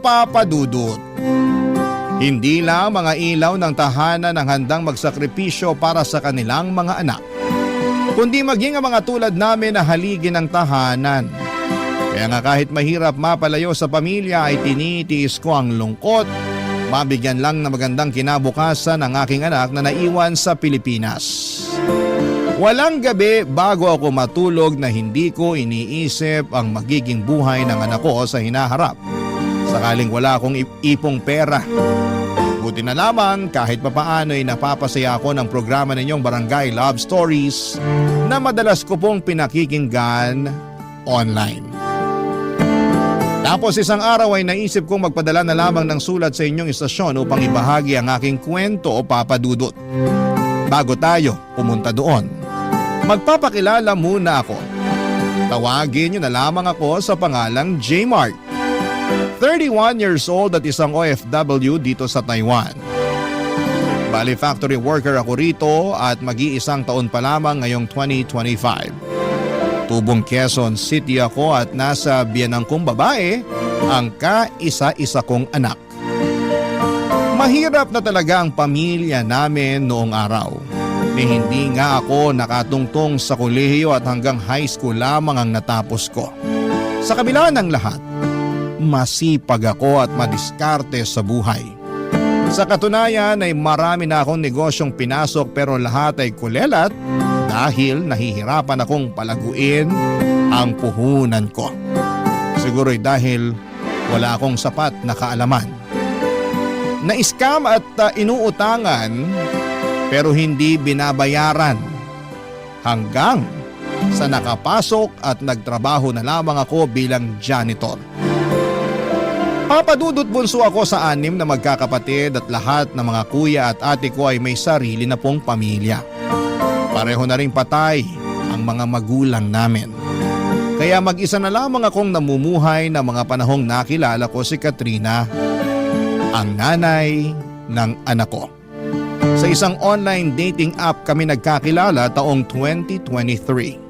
Papa Dudut. Hindi lang mga ilaw ng tahanan ang handang magsakripisyo para sa kanilang mga anak, kundi maging ang mga tulad namin na haligi ng tahanan. Kaya nga kahit mahirap mapalayo sa pamilya ay tinitiis ko ang lungkot, mabigyan lang na magandang kinabukasan ang aking anak na naiwan sa Pilipinas. Walang gabi bago ako matulog na hindi ko iniisip ang magiging buhay ng anak ko sa hinaharap. Sakaling wala akong ipong pera. Buti na lamang kahit papaano ay napapasaya ako ng programa ninyong Barangay Love Stories na madalas ko pong pinakikinggan online. Tapos isang araw ay naisip kong magpadala na lamang ng sulat sa inyong istasyon upang ibahagi ang aking kwento o Papa Dudut. Bago tayo pumunta doon, magpapakilala muna ako. Tawagin niyo na lamang ako sa pangalang J. Mark. 31 years old at isang OFW dito sa Taiwan. Bali factory worker ako rito at mag-iisang taon pa lamang ngayong 2025. Tubong Quezon City ako at nasa biyanang kong babae ang kaisa-isa kong anak. Mahirap na talaga ang pamilya namin noong araw. Hindi nga ako nakatungtong sa kolehiyo at hanggang high school lamang ang natapos ko. Sa kabila ng lahat, masipag ako at madiskarte sa buhay. Sa katunayan ay marami na akong negosyong pinasok pero lahat ay kulelat dahil nahihirapan akong palaguin ang puhunan ko. Siguro'y dahil wala akong sapat na kaalaman. Na-scam at inuutangan pero hindi binabayaran hanggang sa nakapasok at nagtrabaho na lamang ako bilang janitor. Papa Dudut, bunso ako sa 6 na magkakapatid at lahat ng mga kuya at ate ko ay may sarili na pong pamilya. Pareho na ring patay ang mga magulang namin. Kaya mag-isa na lamang akong namumuhay na mga panahong nakilala ko si Katrina, ang nanay ng anak ko. Sa isang online dating app kami nagkakilala taong 2023.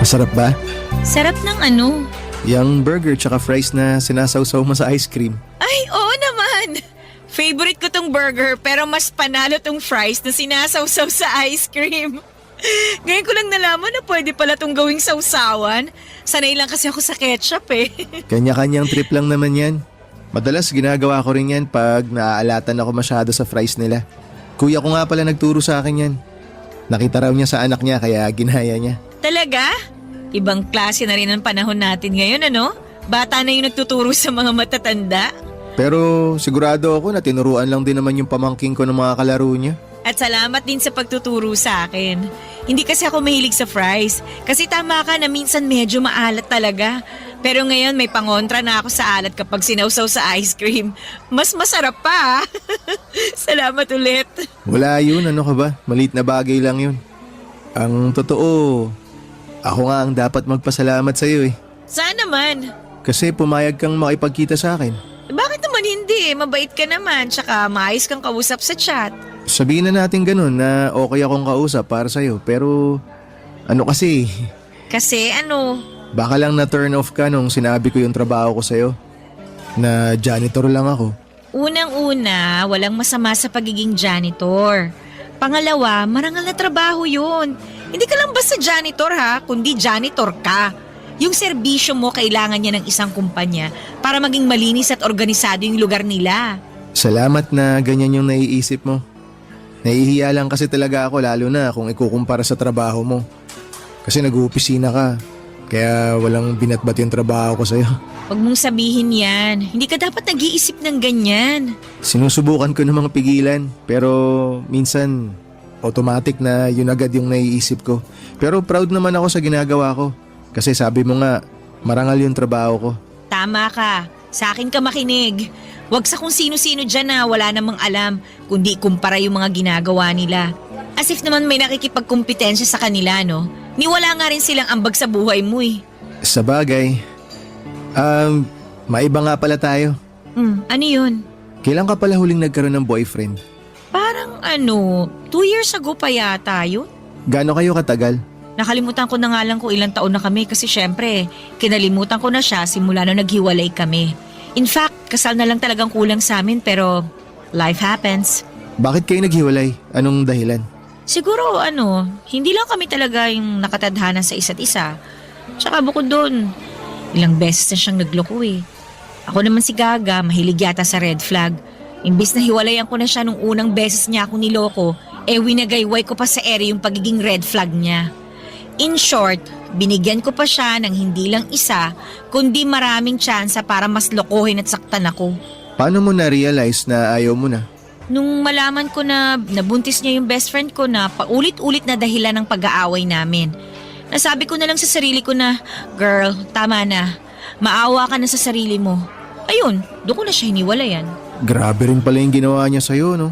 Masarap ba? Sarap ng ano? Yung burger tsaka fries na sinasawsaw mo sa ice cream. Ay, oo naman! Favorite ko tong burger pero mas panalo tong fries na sinasawsaw sa ice cream. Ngayon ko lang nalaman na pwede pala tong gawing sawsawan. Sanay lang kasi ako sa ketchup eh. Kanya-kanyang trip lang naman yan. Madalas ginagawa ko rin yan pag naaalatan ako masyado sa fries nila. Kuya ko nga pala nagturo sa akin yan. Nakita raw niya sa anak niya kaya ginaya niya. Talaga? Ibang klase na rin ang panahon natin ngayon, ano? Bata na yung nagtuturo sa mga matatanda. Pero sigurado ako na tinuruan lang din naman yung pamangking ko ng mga kalaro niya. At salamat din sa pagtuturo sa akin. Hindi kasi ako mahilig sa fries. Kasi tama ka na minsan medyo maalat talaga. Pero ngayon may pangontra na ako sa alat kapag sinawsaw sa ice cream. Mas masarap pa. Salamat ulit. Wala yun, ano ka ba? Maliit na bagay lang yun. Ang totoo, ako nga ang dapat magpasalamat sa iyo eh. Saan naman? Kasi pumayag kang makipagkita sa akin. Bakit naman hindi? Mabait ka naman, tsaka maayos kang kausap sa chat. Sabihin na natin ganun na okay akong kausap para sa'yo. Pero ano kasi, Kasi ano? baka lang na turn off ka nung sinabi ko yung trabaho ko sa'yo. Na janitor lang ako. Unang-una, walang masama sa pagiging janitor. Pangalawa, marangal na trabaho yun. Hindi ka lang basta janitor ha, kundi janitor ka. Yung serbisyo mo kailangan niya ng isang kumpanya para maging malinis at organisado yung lugar nila. Salamat na ganyan yung naiisip mo. Nahihiya lang kasi talaga ako lalo na kung ikukumpara sa trabaho mo. Kasi nag-uopisina ka, kaya walang binatbat yung trabaho ko sa'yo. Huwag mong sabihin yan. Hindi ka dapat nag-iisip ng ganyan. Sinusubukan ko namang pigilan, pero minsan automatic na yun agad yung naiisip ko. Pero proud naman ako sa ginagawa ko. Kasi sabi mo nga, marangal yung trabaho ko. Tama ka. Sa akin ka makinig. Huwag sa kung sino-sino dyan na wala namang alam, kundi kumpara yung mga ginagawa nila. As if naman may nakikipagkumpetensya sa kanila, no? Niwala nga rin silang ambag sa buhay mo eh. Sa bagay, Maiba nga pala tayo. Ano yun? Kailan ka pala huling nagkaroon ng boyfriend? Parang 2 years ago pa yata yun. Gaano kayo katagal? Nakalimutan ko na nga lang kung ilang taon na kami kasi syempre, kinalimutan ko na siya simula nung naghiwalay kami. In fact, kasal na lang talagang kulang sa amin pero life happens. Bakit kayo naghiwalay? Anong dahilan? Siguro hindi lang kami talaga yung nakatadhana sa isa't isa. Tsaka bukod doon, ilang beses na siyang nagloko eh. Ako naman si Gaga, mahilig yata sa red flag. Imbis na hiwalayan ko na siya nung unang beses niya ako niloko, winagayway ko pa sa ere yung pagiging red flag niya. In short, binigyan ko pa siya ng hindi lang isa, kundi maraming tsansa para mas lokohin at saktan ako. Paano mo na-realize na ayaw mo na? Nung malaman ko na nabuntis niya yung best friend ko na paulit-ulit na dahilan ng pag-aaway namin. Nasabi ko na lang sa sarili ko na, girl, tama na. Maawa ka na sa sarili mo. Ayun, doon ko na siya hiniwalayan. Grabe rin pala yung ginawa niya sa'yo, no?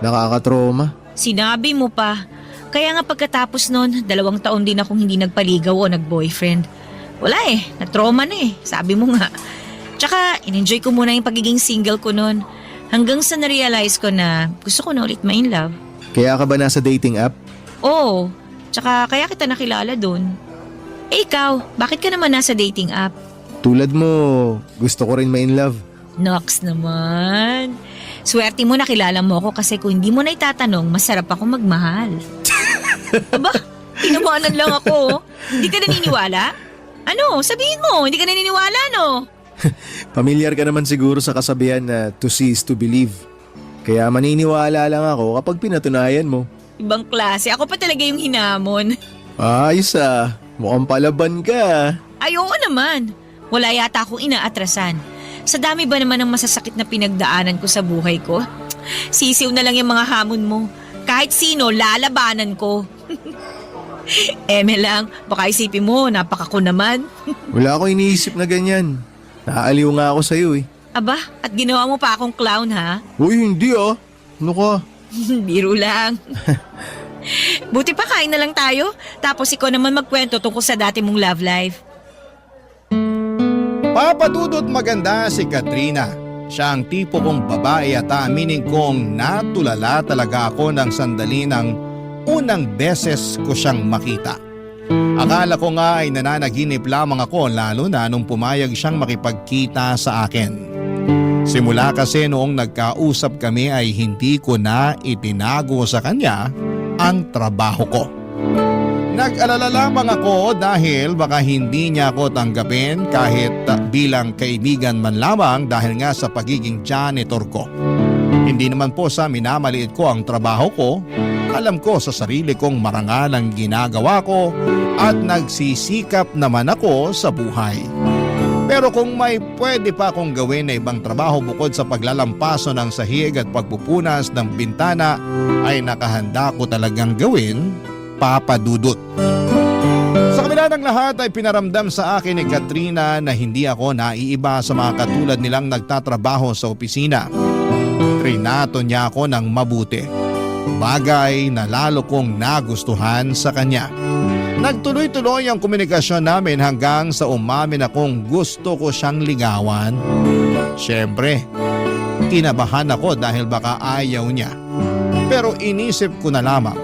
Nakakatroma. Sinabi mo pa. Kaya nga pagkatapos nun, 2 taon din akong hindi nagpaligaw o nag-boyfriend. Wala na-trauma na sabi mo nga. Tsaka, in-enjoy ko muna yung pagiging single ko nun. Hanggang sa na-realize ko na gusto ko na ulit ma-in love. Kaya ka ba nasa dating app? Oo, tsaka kaya kita nakilala dun. Ikaw, bakit ka naman nasa dating app? Tulad mo, gusto ko rin ma-in love. Nox naman. Swerte mo nakilala mo ako kasi kung hindi mo na itatanong, masarap ako magmahal. Aba, tinawanan lang ako. Hindi ka naniniwala? Ano, sabihin mo, hindi ka naniniwala no? Pamilyar ka naman siguro sa kasabihan na to see is to believe. Kaya maniniwala lang ako kapag pinatunayan mo. Ibang klase, ako pa talaga yung hinamon. Ayos mukhang palaban ka. Ay, oo naman. Wala yata akong inaatrasan. Sa dami ba naman ng masasakit na pinagdaanan ko sa buhay ko? Sisiw na lang yung mga hamon mo. Kahit sino, lalabanan ko. Eme lang, baka isipin mo, napakako naman. Wala akong iniisip na ganyan. Naaaliw nga ako sa'yo Aba, at ginawa mo pa akong clown ha? Uy, hindi Ano ka? Biro lang. Buti pa kain na lang tayo, tapos ikaw naman magkwento tungkol sa dati mong love life. Papadudot maganda si Katrina. Siya ang tipo kong babae at aminin kong natulala talaga ako ng sandali ng unang beses ko siyang makita. Akala ko nga ay nananaginip lamang ako lalo na nung pumayag siyang makipagkita sa akin. Simula kasi noong nagkausap kami ay hindi ko na itinago sa kanya ang trabaho ko. Nag-alala lamang ako dahil baka hindi niya ako tanggapin kahit bilang kaibigan man lamang dahil nga sa pagiging janitor ko. Hindi naman po sa minamaliit ko ang trabaho ko. Alam ko sa sarili kong marangal ang ginagawa ko at nagsisikap naman ako sa buhay. Pero kung may pwede pa akong gawin na ibang trabaho bukod sa paglalampaso ng sahig at pagpupunas ng bintana ay nakahanda ko talagang gawin, papadudot. Sa kabila ng lahat ay pinaramdam sa akin ni Katrina na hindi ako naiiba sa mga katulad nilang nagtatrabaho sa opisina. Trinato niya ako ng mabuti. Bagay na lalo kong nagustuhan sa kanya. Nagtuloy-tuloy ang komunikasyon namin hanggang sa umamin akong gusto ko siyang ligawan. Siyempre, kinabahan ako dahil baka ayaw niya. Pero inisip ko na lamang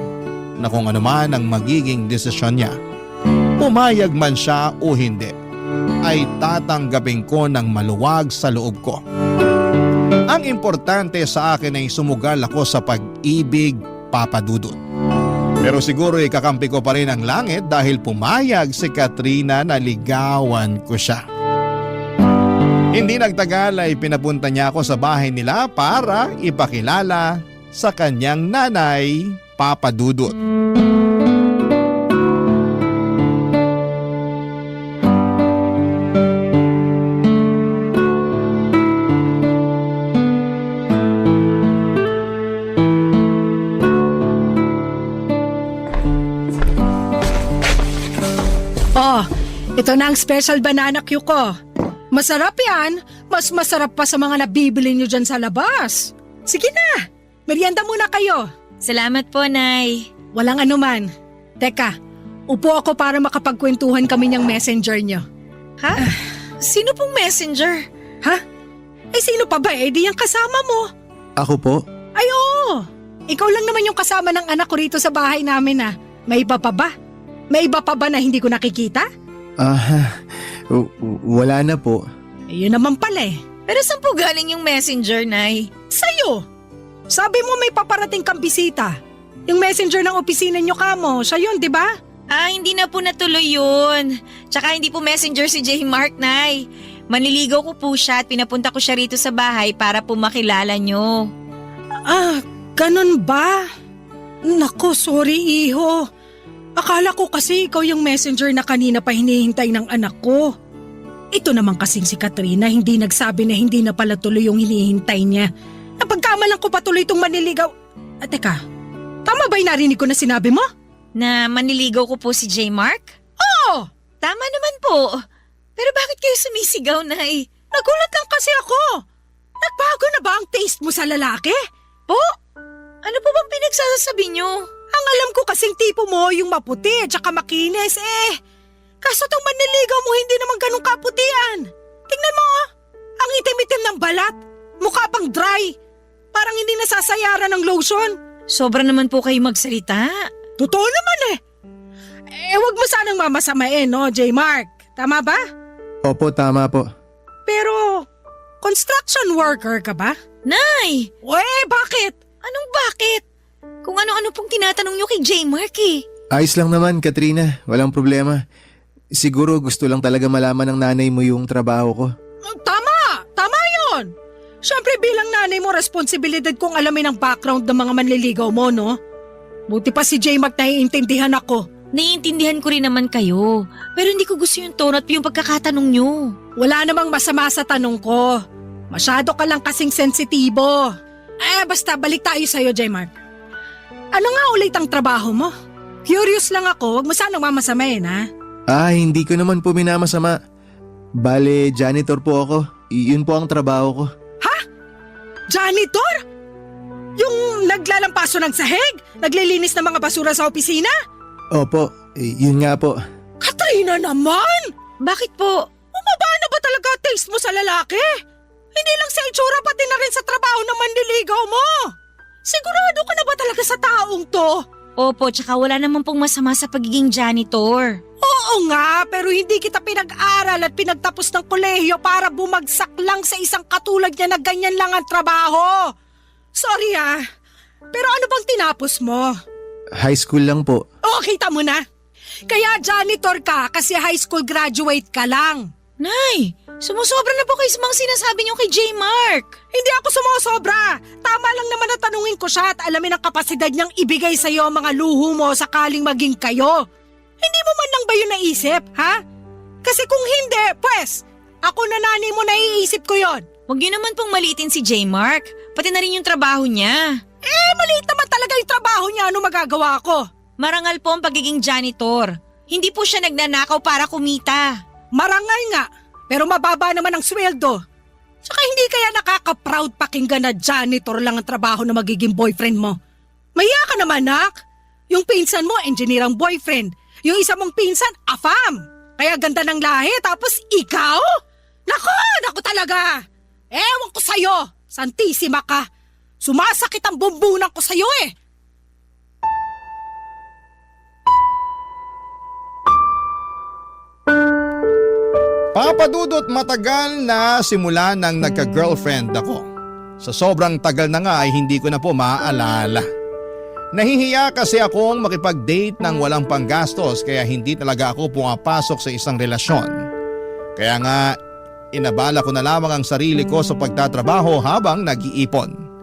na kung ano man ang magiging desisyon niya, pumayag man siya o hindi, ay tatanggapin ko ng maluwag sa loob ko. Ang importante sa akin ay sumugal ako sa pag-ibig, papadudot. Pero siguro ikakampi ko pa rin ang langit dahil pumayag si Katrina na ligawan ko siya. Hindi nagtagal ay pinapunta niya ako sa bahay nila para ipakilala sa kanyang nanay, papadudot. Oh, ito na ang special banana cue ko. Masarap yan. Mas masarap pa sa mga nabibili nyo dyan sa labas. Sige na, merienda muna kayo. Salamat po, Nay. Walang anuman. Teka, upo ako para makapagkwentuhan kami ng messenger nyo. Ha? Sino pong messenger? Ha? Eh sino pa ba di yung kasama mo? Ako po? Ay oo, ikaw lang naman yung kasama ng anak ko rito sa bahay namin May iba pa ba? May iba pa ba na hindi ko nakikita? Wala na po. Yun naman pala Pero saan po galing yung messenger, Nay? Sa'yo! Sabi mo may paparating kang bisita. Yung messenger ng opisina nyo kamo, siya yun, di ba? Hindi na po natuloy yun. Tsaka hindi po messenger si J. Mark, Nay. Manliligaw ko po siya at pinapunta ko siya rito sa bahay para po makilala nyo. Ganun ba? Nako, sorry iho. Akala ko kasi ikaw yung messenger na kanina pa hinihintay ng anak ko. Ito naman kasing si Katrina hindi nagsabi na hindi na pala tuloy yung hinihintay niya. Napagkamalan ko pa tuloy itong manliligaw. Teka, tama ba yung narinig ko na sinabi mo? Na manliligaw ko po si J. Mark? Oo! Tama naman po. Pero bakit kayo sumisigaw, Nay? Nagulat lang kasi ako. Nagbago na ba ang taste mo sa lalaki? Po? Ano po bang pinagsasabi nyo? Ang alam ko kasing tipo mo yung maputi at saka makinis Kaso tong manliligaw mo hindi naman ganun kaputian. Tingnan mo ang itim-itim ng balat. Mukha pang dry. Parang hindi nasasayaran ng lotion. Sobra naman po kayo magsalita. Totoo naman wag mo sanang mamasamain no, J. Mark. Tama ba? Opo, tama po. Pero, construction worker ka ba? Nay! Bakit? Anong bakit? Kung ano-ano pong tinatanong nyo kay J. Mark Ayos lang naman, Katrina. Walang problema. Siguro gusto lang talaga malaman ng nanay mo yung trabaho ko. Tama! Tama yun! Siyempre bilang nanay mo, responsibilidad kong alamin ang background ng mga manliligaw mo, no? Buti pa si J. Mark naiintindihan ako. Naiintindihan ko rin naman kayo. Pero hindi ko gusto yung tono at yung pagkakatanong nyo. Wala namang masama sa tanong ko. Masyado ka lang kasing sensitibo. Basta balik tayo sa'yo, J. Mark. Ano nga ulit ang trabaho mo? Curious lang ako, wag mo sanang mamasamain, Hindi ko naman po minamasama. Bale, janitor po ako. Yun po ang trabaho ko. Janitor? Yung naglalampaso ng sahig? Naglilinis ng mga basura sa opisina? Opo, yun nga po. Katrina naman! Bakit po? Bumaba na ba talaga taste mo sa lalaki? Hindi lang sa itsura pati na rin sa trabaho ng manliligaw mo. Sigurado ka na ba talaga sa taong to? Opo, tsaka wala naman pong masama sa pagiging janitor. Oo nga, pero hindi kita pinag-aral at pinagtapos ng kolehiyo para bumagsak lang sa isang katulad niya na ganyan lang ang trabaho. Sorry pero ano bang tinapos mo? High school lang po. Kita mo na. Kaya janitor ka kasi high school graduate ka lang. Nay, sumusobra na po kayo sa mga sinasabi niyo kay J. Mark. Hindi ako sumusobra. Tama lang naman na tanungin ko siya at alamin ang kapasidad niyang ibigay sa iyo ang mga luho mo sakaling maging kayo. Hindi mo man lang ba yun naisip, ha? Kasi kung hindi, pues, ako na nanay mo naiisip ko yon. Huwag niyo naman pong maliitin si J. Mark. Pati na rin yung trabaho niya. Maliit naman talaga yung trabaho niya. Ano magagawa ko? Marangal po ang pagiging janitor. Hindi po siya nagnanakaw para kumita. Marangal nga, pero mababa naman ang sweldo. Saka hindi kaya nakaka-proud pakinggan na janitor lang ang trabaho na magiging boyfriend mo. Maya ka naman, nak. Yung pinsan mo, engineer ang boyfriend. Yung isa mong pinsan, afam. Kaya ganda ng lahi, tapos ikaw? Naku talaga. Ewan ko sa'yo, santisima ka. Sumasakit ang bumbunan ko sa'yo Papadudot matagal na simula nang nagka-girlfriend ako. Sa sobrang tagal na nga ay hindi ko na po maaalala. Nahihiya kasi akong makipag-date ng walang panggastos kaya hindi talaga ako pumapasok sa isang relasyon. Kaya nga inabala ko na lamang ang sarili ko sa pagtatrabaho habang nag-iipon.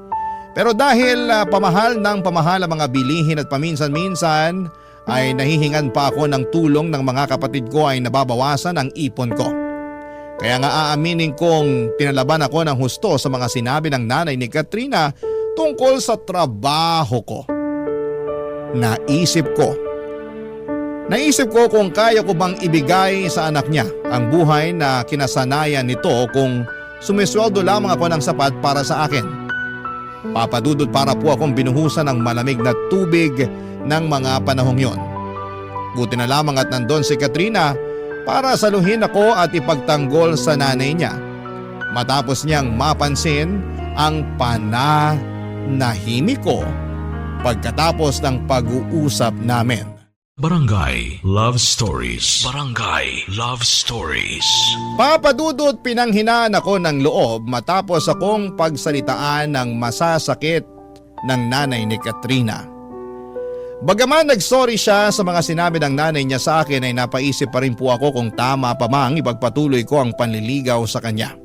Pero dahil pamahal ng pamahal ang mga bilihin at paminsan-minsan ay nahihingan pa ako ng tulong ng mga kapatid ko ay nababawasan ang ipon ko. Kaya nga aaminin kong pinalaban ako ng husto sa mga sinabi ng nanay ni Katrina tungkol sa trabaho ko. Naisip ko kung kaya ko bang ibigay sa anak niya ang buhay na kinasanayan nito kung sumisweldo lamang ako ng sapat para sa akin. Papadudod para po akong binuhusan ng malamig na tubig ng mga panahong yon. Buti na lamang at nandun si Katrina para saluhin ako at ipagtanggol sa nanay niya. matapos niyang mapansin ang pananahimik ko pagkatapos ng pag-uusap namin. Barangay Love Stories. Barangay Love Stories. Papadudot pinanghinaan ako ng loob matapos akong pagsalitaan ng masasakit ng nanay ni Katrina. Bagaman nagsorry siya sa mga sinabi ng nanay niya sa akin ay napaisip pa rin po ako kung tama pa mang ipagpatuloy ko ang panliligaw sa kanya.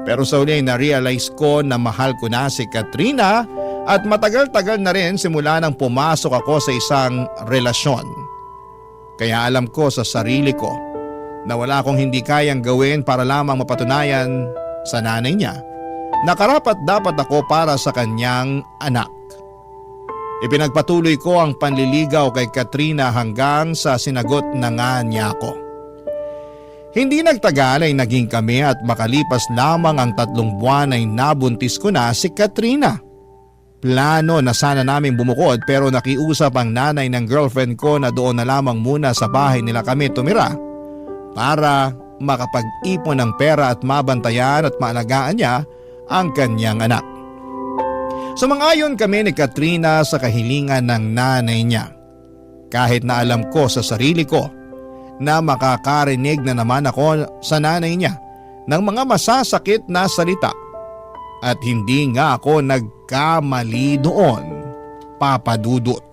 Pero sa uli na-realize ko na mahal ko na si Katrina at matagal-tagal na rin simula nang pumasok ako sa isang relasyon. Kaya alam ko sa sarili ko na wala akong hindi kayang gawin para lamang mapatunayan sa nanay niya na karapat-dapat ako para sa kanyang anak. Ipinagpatuloy ko ang panliligaw kay Katrina hanggang sa sinagot na nga niya ako. Hindi nagtagal ay naging kami at makalipas lamang ang 3 buwan ay nabuntis ko na si Katrina. Plano na sana naming bumukod pero nakiusap ang nanay ng girlfriend ko na doon na lamang muna sa bahay nila kami tumira para makapag-ipon ng pera at mabantayan at maalagaan niya ang kanyang anak. Sumang-ayon kami ni Katrina sa kahilingan ng nanay niya. Kahit na alam ko sa sarili ko na makakarinig na naman ako sa nanay niya ng mga masasakit na salita. At hindi nga ako nagkamali doon, Papa Dudut.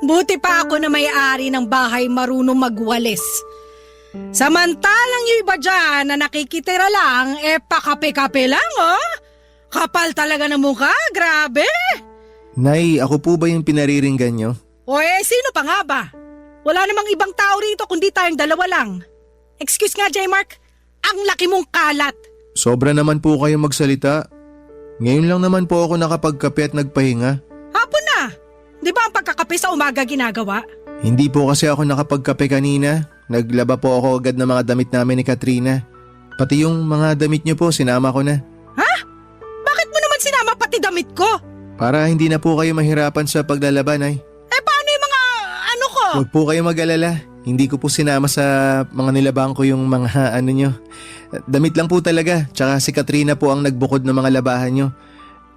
Buti pa ako na may-ari ng bahay marunong magwalis. Samantalang yung iba dyan na nakikitira lang, pakape-kape lang, oh. Kapal talaga ng mukha, grabe. Nay, ako po ba yung pinariringgan nyo? O sino pa nga ba? Wala namang ibang tao rito kundi tayong dalawa lang. Excuse nga, J-Mark, ang laki mong kalat. Sobra naman po kayo magsalita. Ngayon lang naman po ako nakapagkape at nagpahinga. Hapon na. Di ba ang pagkakape sa umaga ginagawa? Hindi po kasi ako nakapagkape kanina. Naglaba po ako agad ng mga damit namin ni Katrina. Pati yung mga damit niyo po, sinama ko na. Ha? Bakit mo naman sinama pati damit ko? Para hindi na po kayo mahirapan sa paglalaban ay. Paano yung mga ano ko? Huwag po kayo mag-alala. Hindi ko po sinama sa mga nilabang ko yung mga ano nyo. Damit lang po talaga. Tsaka si Katrina po ang nagbukod ng mga labahan nyo.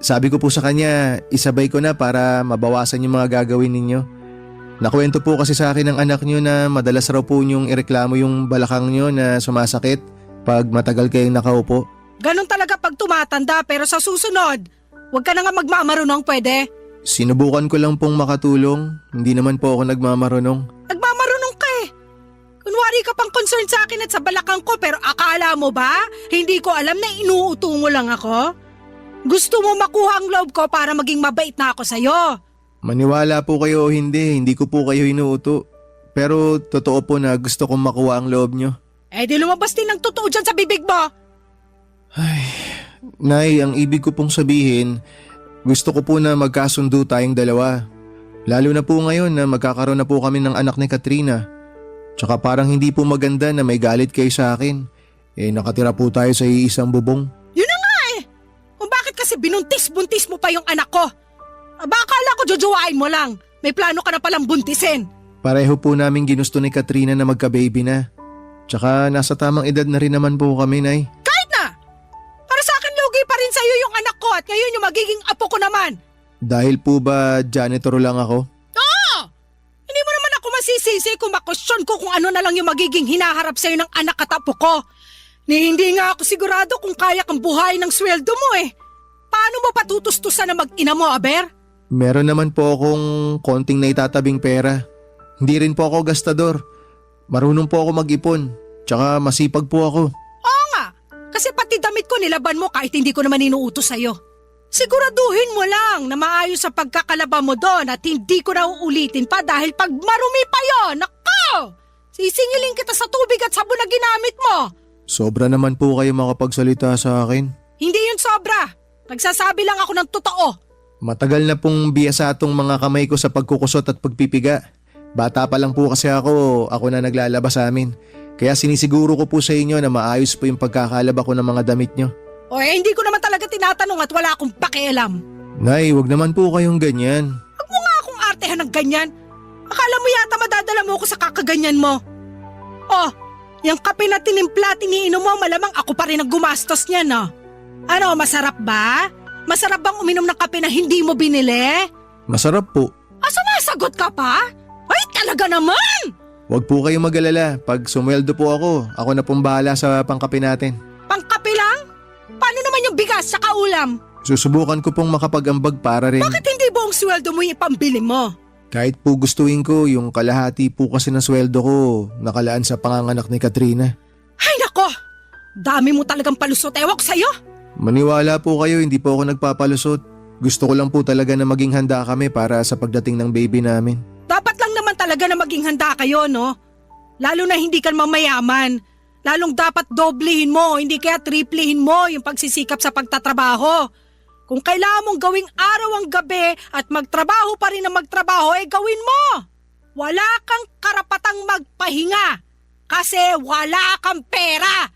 Sabi ko po sa kanya, isabay ko na para mabawasan yung mga gagawin ninyo. Nakwento po kasi sa akin ng anak nyo na madalas raw po nyong ireklamo yung balakang nyo na sumasakit pag matagal kayong nakaupo. Ganon talaga pag tumatanda pero sa susunod, huwag ka na nga magmamarunong pwede. Sinubukan ko lang pong makatulong. Hindi naman po ako nagmamarunong. Nagmamarunong ka eh. Kunwari ka pang concerned sa akin at sa balakang ko pero akala mo ba? Hindi ko alam na inuuto mo lang ako? Gusto mo makuha ang loob ko para maging mabait na ako sa'yo. Maniwala po kayo o hindi ko po kayo inuuto. Pero totoo po na gusto kong makuha ang loob nyo. Di lumabas din ang totoo dyan sa bibig mo. Ay, Nay, ang ibig ko pong sabihin, gusto ko po na magkasundo tayong dalawa. Lalo na po ngayon na magkakaroon na po kami ng anak ni Katrina. Tsaka parang hindi po maganda na may galit kayo sa akin. Nakatira po tayo sa iisang bubong. Yun na nga eh. Kung bakit kasi binuntis-buntis mo pa yung anak ko. Akala ko jojowain mo lang. May plano ka na palang buntisin. Pareho po namin ginusto ni Katrina na magka-baby na. Tsaka nasa tamang edad na rin naman po kami, Nay. Kahit na! Para sa akin lugi pa rin sa'yo yung anak ko at ngayon yung magiging apo ko naman. Dahil po ba janitor lang ako? Oo! Hindi mo naman ako masisisi kung makwestiyon ko kung ano na lang yung magiging hinaharap sa'yo ng anak at apo ko. Hindi nga ako sigurado kung kaya kang buhayin ng sweldo mo eh. Paano mo patutustusan na mag-ina mo, Aber? Meron naman po akong konting naitatabing pera. Hindi rin po ako gastador. Marunong po ako mag-ipon. Tsaka masipag po ako. Oo nga, kasi pati damit ko nilaban mo kahit hindi ko naman inuutos sa'yo. Siguraduhin mo lang na maayos sa pagkakalaba mo doon at hindi ko na uulitin pa dahil pag marumi pa yon, nako! Sisingilin kita sa tubig at sabon na ginamit mo. Sobra naman po kayo makapagsalita sa akin. Hindi yun sobra. Nagsasabi lang ako ng totoo. Matagal na pong biyasa atong mga kamay ko sa pagkukusot at pagpipiga. Bata pa lang po kasi ako na naglalaba sa amin. Kaya sinisiguro ko po sa inyo na maayos po yung pagkakalaba ko ng mga damit nyo. O hindi ko naman talaga tinatanong at wala akong pakialam. Nay, wag naman po kayong ganyan. Huwag mo nga akong artehan ng ganyan. Akala mo yata madadala mo ako sa kakaganyan mo. Oh, yung kape na tinimpla, tiniinom mo, malamang ako pa rin ang gumastos niyan, no? Ano, masarap ba? Masarap bang uminom ng kape na hindi mo binili? Masarap po. Sumasagot ka pa? Ay, talaga naman! Wag po kayong mag-alala. Pag sumweldo po ako na pong bahala sa pangkape natin. Pangkape lang? Paano naman yung bigas sa kaulam? Susubukan ko pong makapag-ambag para rin. Bakit hindi buong sweldo mo yung ipambili mo? Kahit po gustuin ko, yung kalahati po kasi ng sweldo ko nakalaan sa panganganak ni Katrina. Ay nako! Dami mo talagang palusot, ewan ko sa'yo! Maniwala po kayo, hindi po ako nagpapalusot. Gusto ko lang po talaga na maging handa kami para sa pagdating ng baby namin. Dapat lang naman talaga na maging handa kayo, no? Lalo na hindi ka mamayaman. Lalong dapat doblehin mo, hindi kaya triplehin mo yung pagsisikap sa pagtatrabaho. Kung kailangan mong gawing araw ang gabi at magtrabaho pa rin na magtrabaho, gawin mo! Wala kang karapatang magpahinga kasi wala kang pera!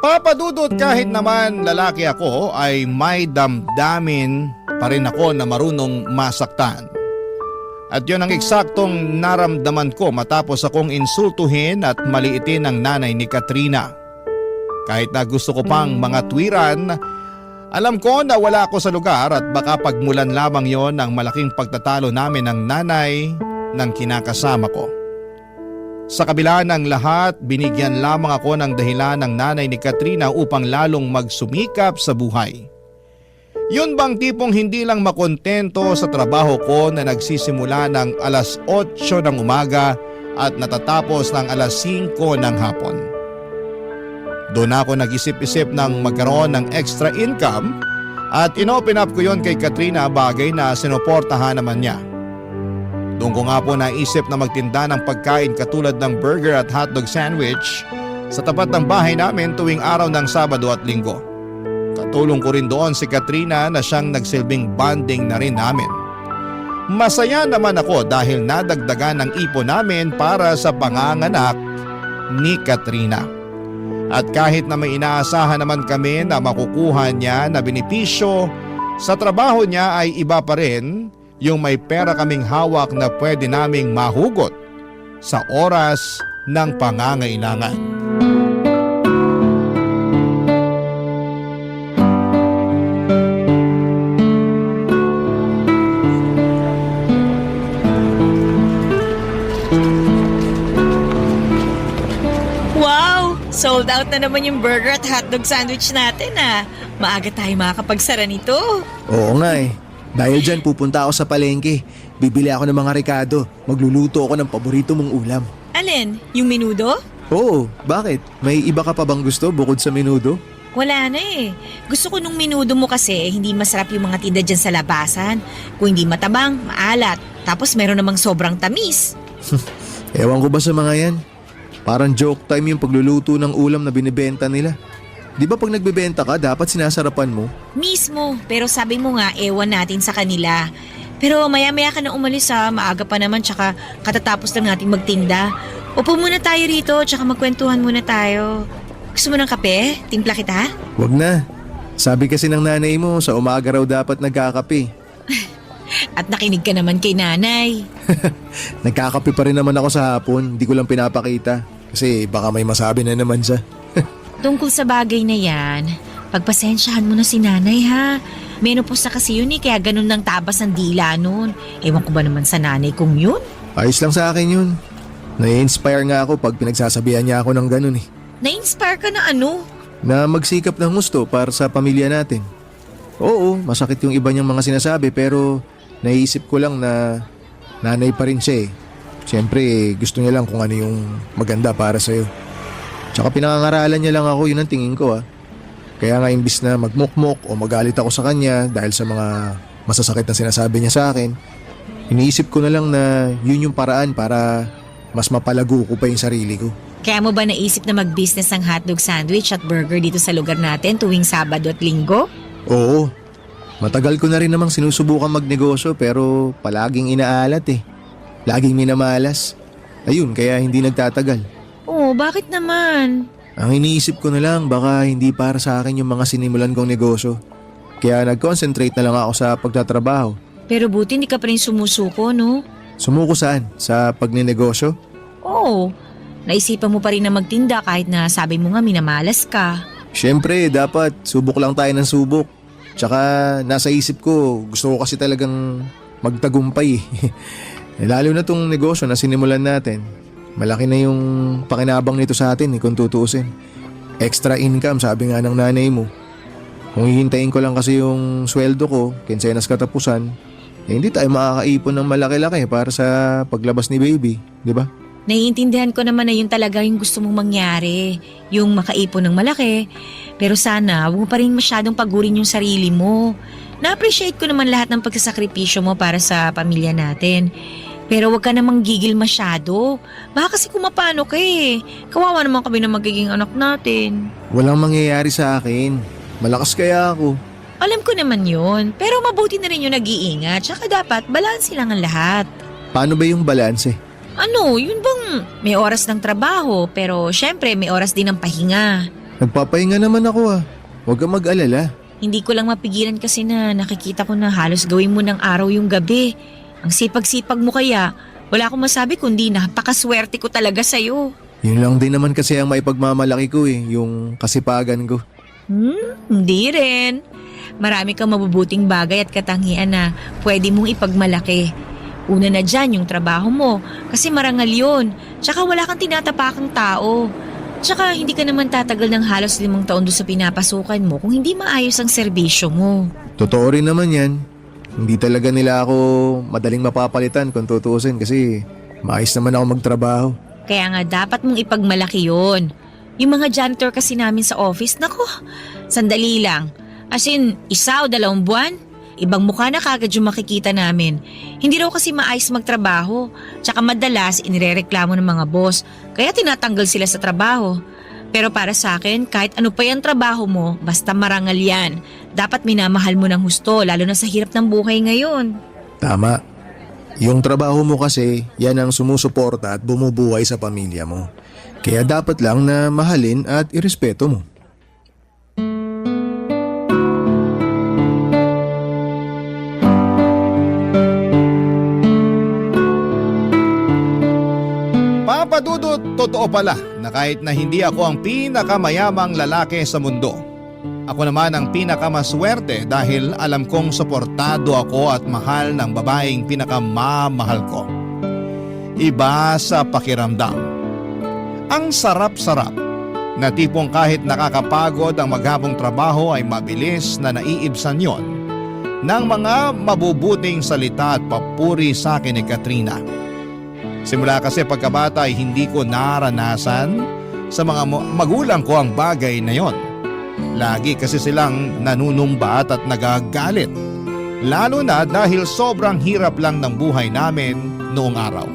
Papadudot kahit naman lalaki ako ay may damdamin pa rin ako na marunong masaktan. At yun ang eksaktong naramdaman ko matapos akong insultuhin at maliitin ang nanay ni Katrina. Kahit na gusto ko pang mga tuwiran, alam ko na wala ako sa lugar at baka pagmulan lamang yon ng malaking pagtatalo namin ng nanay ng kinakasama ko. Sa kabila ng lahat, binigyan lamang ako ng dahilan ng nanay ni Katrina upang lalong magsumikap sa buhay. Yun bang tipong hindi lang makontento sa trabaho ko na nagsisimula ng alas 8 ng umaga at natatapos ng alas 5 ng hapon. Doon ako nag-isip-isip ng magkaroon ng extra income at inopen up ko yon kay Katrina, bagay na sinuportahan naman niya. Doon ko nga po naisip na magtinda ng pagkain katulad ng burger at hotdog sandwich sa tapat ng bahay namin tuwing araw ng Sabado at Linggo. Katulong ko rin doon si Katrina na siyang nagsilbing bonding na rin namin. Masaya naman ako dahil nadagdagan ng ipon namin para sa panganganak ni Katrina. At kahit na may inaasahan naman kami na makukuha niya na benepisyo, sa trabaho niya ay iba pa rin yung may pera kaming hawak na pwede naming mahugot sa oras ng pangangailangan. Wow! Sold out na naman yung burger at hotdog sandwich natin ah. Maaga tayo makakapagsara nito. Oo nga eh. Dahil dyan pupunta ako sa palengke. Bibili ako ng mga rekado. Magluluto ako ng paborito mong ulam. Alin? Yung menudo? Oo, bakit? May iba ka pa bang gusto bukod sa menudo? Wala na eh. Gusto ko nung menudo mo kasi hindi masarap yung mga tinda dyan sa labasan. Kung hindi matabang, maalat. Tapos meron namang sobrang tamis. Ewan ko ba sa mga yan? Parang joke time yung pagluluto ng ulam na binibenta nila. Di ba pag nagbebenta ka, dapat sinasarapan mo? Mismo, pero sabi mo nga, ewan natin sa kanila. Pero maya-maya ka na umalis ha, maaga pa naman tsaka katatapos lang natin magtinda. Upo muna tayo rito tsaka magkwentuhan muna tayo. Gusto mo ng kape? Timpla kita? Wag na. Sabi kasi ng nanay mo, sa umaga raw dapat nagkakape. At nakinig ka naman kay nanay. Nagkakape pa rin naman ako sa hapon, di ko lang pinapakita. Kasi baka may masabi na naman siya. Tungkol sa bagay na yan, pagpasensyahan mo na si nanay ha. Menopause na kasi yun eh, kaya ganun ng tabas ng dila nun. Ewan ko ba naman sa nanay kung yun? Ayos lang sa akin yun. Nai-inspire nga ako pag pinagsasabihan niya ako ng ganun eh. Na-inspire ka na ano? Na magsikap ng gusto para sa pamilya natin. Oo, masakit yung iba niyang mga sinasabi pero naiisip ko lang na nanay pa rin siya eh. Siyempre gusto niya lang kung ano yung maganda para sa'yo. Tsaka pinangangaralan niya lang ako, yun ang tingin ko ah. Kaya nga imbis na magmukmok o magalit ako sa kanya dahil sa mga masasakit na sinasabi niya sa akin, iniisip ko na lang na yun yung paraan para mas mapalago ko pa yung sarili ko. Kaya mo ba naisip na mag-business ng hotdog sandwich at burger dito sa lugar natin tuwing Sabado at Linggo? Oo. Matagal ko na rin namang sinusubukan magnegosyo pero palaging inaalat eh. Laging minamalas. Ayun, kaya hindi nagtatagal. Oo, bakit naman? Ang iniisip ko na lang baka hindi para sa akin yung mga sinimulan kong negosyo. Kaya nag-concentrate na lang ako sa pagtatrabaho. Pero buti hindi ka pa rin sumusuko, no? Sumuko saan? Sa pagninegosyo? Oo, naisipan mo pa rin na magtinda kahit na sabi mo nga minamalas ka. Siyempre, dapat subok lang tayo ng subok. Tsaka nasa isip ko, gusto ko kasi talagang magtagumpay. Lalo na tong negosyo na sinimulan natin. Malaki na yung pakinabang nito sa atin kung tutuusin. Extra income sabi nga ng nanay mo. Kung hihintayin ko lang kasi yung sweldo ko, kinsenas katapusan, hindi tayo makakaipon ng malaki-laki para sa paglabas ni baby, di ba? Naiintindihan ko naman na yun talaga yung gusto mong mangyari, yung makaipon ng malaki. Pero sana, huwag mo pa rin masyadong pagurin yung sarili mo. Na-appreciate ko naman lahat ng pagsasakripisyo mo para sa pamilya natin. Pero huwag ka namang gigil masyado. Baka kasi kumapano ka eh. Kawawa naman kami na magiging anak natin. Walang mangyayari sa akin. Malakas kaya ako. Alam ko naman yun. Pero mabuti na rin yung nag-iingat. Tsaka dapat balanse lang ang lahat. Paano ba yung balanse? Ano, yun bang may oras ng trabaho pero syempre may oras din ng pahinga. Nagpapahinga naman ako ah. Huwag kang mag-alala. Hindi ko lang mapigilan kasi na nakikita ko na halos gawin mo ng araw yung gabi. Ang sipag-sipag mo kaya, wala akong masabi kundi napakaswerte ko talaga sa'yo. Yun lang din naman kasi ang maipagmamalaki ko eh, yung kasipagan ko. Hindi rin. Marami kang mabubuting bagay at katangian na pwede mong ipagmalaki. Una na dyan yung trabaho mo kasi marangal yun. Tsaka wala kang tinatapakang tao. Tsaka hindi ka naman tatagal ng halos 5 taon doon sa pinapasukan mo kung hindi maayos ang serbisyo mo. Totoo rin naman yan. Hindi talaga nila ako madaling mapapalitan kung tutuusin kasi maayos naman ako magtrabaho. Kaya nga dapat mong ipagmalaki yun. Yung mga janitor kasi namin sa office, nako, sandali lang. As in, 1 o 2 buwan, ibang mukha na kagad yung makikita namin. Hindi raw kasi maayos magtrabaho. Tsaka madalas inirereklamo ng mga boss, kaya tinatanggal sila sa trabaho. Pero para sa akin, kahit ano pa yung trabaho mo, basta marangal yan. Dapat minamahal mo ng husto, lalo na sa hirap ng buhay ngayon. Tama. Yung trabaho mo kasi, yan ang sumusuporta at bumubuhay sa pamilya mo. Kaya dapat lang na mahalin at irespeto mo. Papa Dudut, totoo pala na kahit na hindi ako ang pinakamayamang lalaki sa mundo, ako naman ang pinakamaswerte dahil alam kong suportado ako at mahal ng babaeng pinakamamahal ko. Iba sa pakiramdam. Ang sarap-sarap na tipong kahit nakakapagod ang maghapong trabaho ay mabilis na naiibsan yon ng mga mabubuting salita at papuri sa akin ni Katrina. Simula kasi pagkabata ay hindi ko naranasan sa mga magulang ko ang bagay na yon. Lagi kasi silang nanunumbat at nagagalit. Lalo na dahil sobrang hirap lang ng buhay namin noong araw.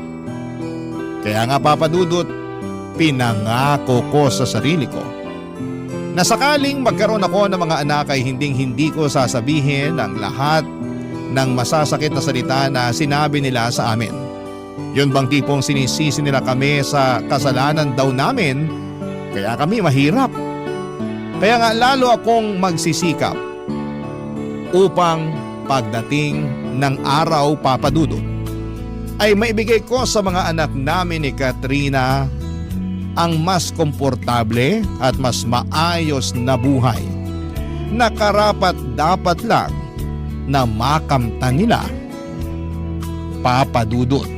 Kaya nga Papa Dudut, pinangako ko sa sarili ko na sakaling magkaroon ako ng mga anak ay hindi ko sasabihin ang lahat ng masasakit na salita na sinabi nila sa amin. Yun bang tipong sinisisi nila kami sa kasalanan daw namin kaya kami mahirap. Kaya nga lalo akong magsisikap upang pagdating ng araw Papa Dudut ay maibigay ko sa mga anak namin ni Katrina ang mas komportable at mas maayos na buhay na karapat dapat lang na makamtan nila. Papa Dudut.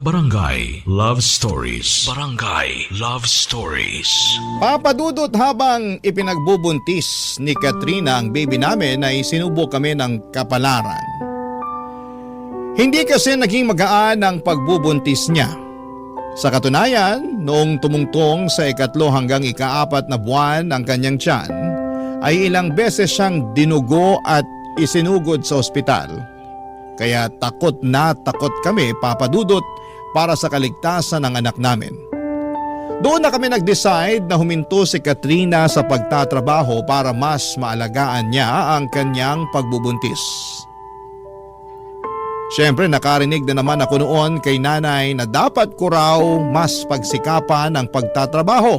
Barangay Love Stories. Barangay Love Stories. Papa Dudut, habang ipinagbubuntis ni Katrina ang baby namin ay sinubok kami ng kapalaran. Hindi kasi naging magaan ang pagbubuntis niya. Sa katunayan, noong tumungtong sa 3 hanggang 4 na buwan ang kanyang tiyan, ay ilang beses siyang dinugo at isinugod sa ospital. Kaya takot na takot kami, Papa Dudut, para sa kaligtasan ng anak namin. Doon na kami nag-decide na huminto si Katrina sa pagtatrabaho para mas maalagaan niya ang kanyang pagbubuntis. Siyempre nakarinig na naman ako noon kay nanay na dapat ko raw mas pagsikapan ang pagtatrabaho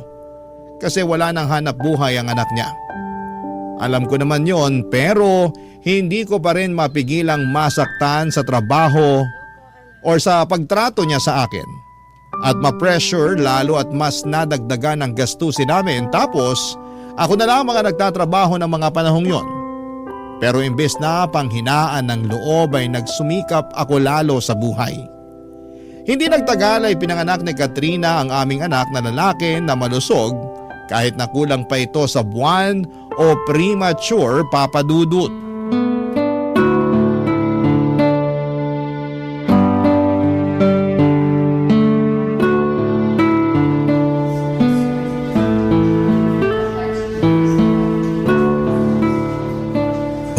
kasi wala nang hanap buhay ang anak niya. Alam ko naman yon, pero hindi ko pa rin mapigilang masaktan sa trabaho or sa pagtrato niya sa akin. At ma-pressure lalo at mas nadagdagan ang gastusin namin, tapos ako na lang mga nagtatrabaho ng mga panahong yon. Pero imbes na panghinaan ng loob ay nagsumikap ako lalo sa buhay. Hindi nagtagal ay pinanganak ni Katrina ang aming anak na lalaki na malusog kahit na kulang pa ito sa buwan o premature papadudot.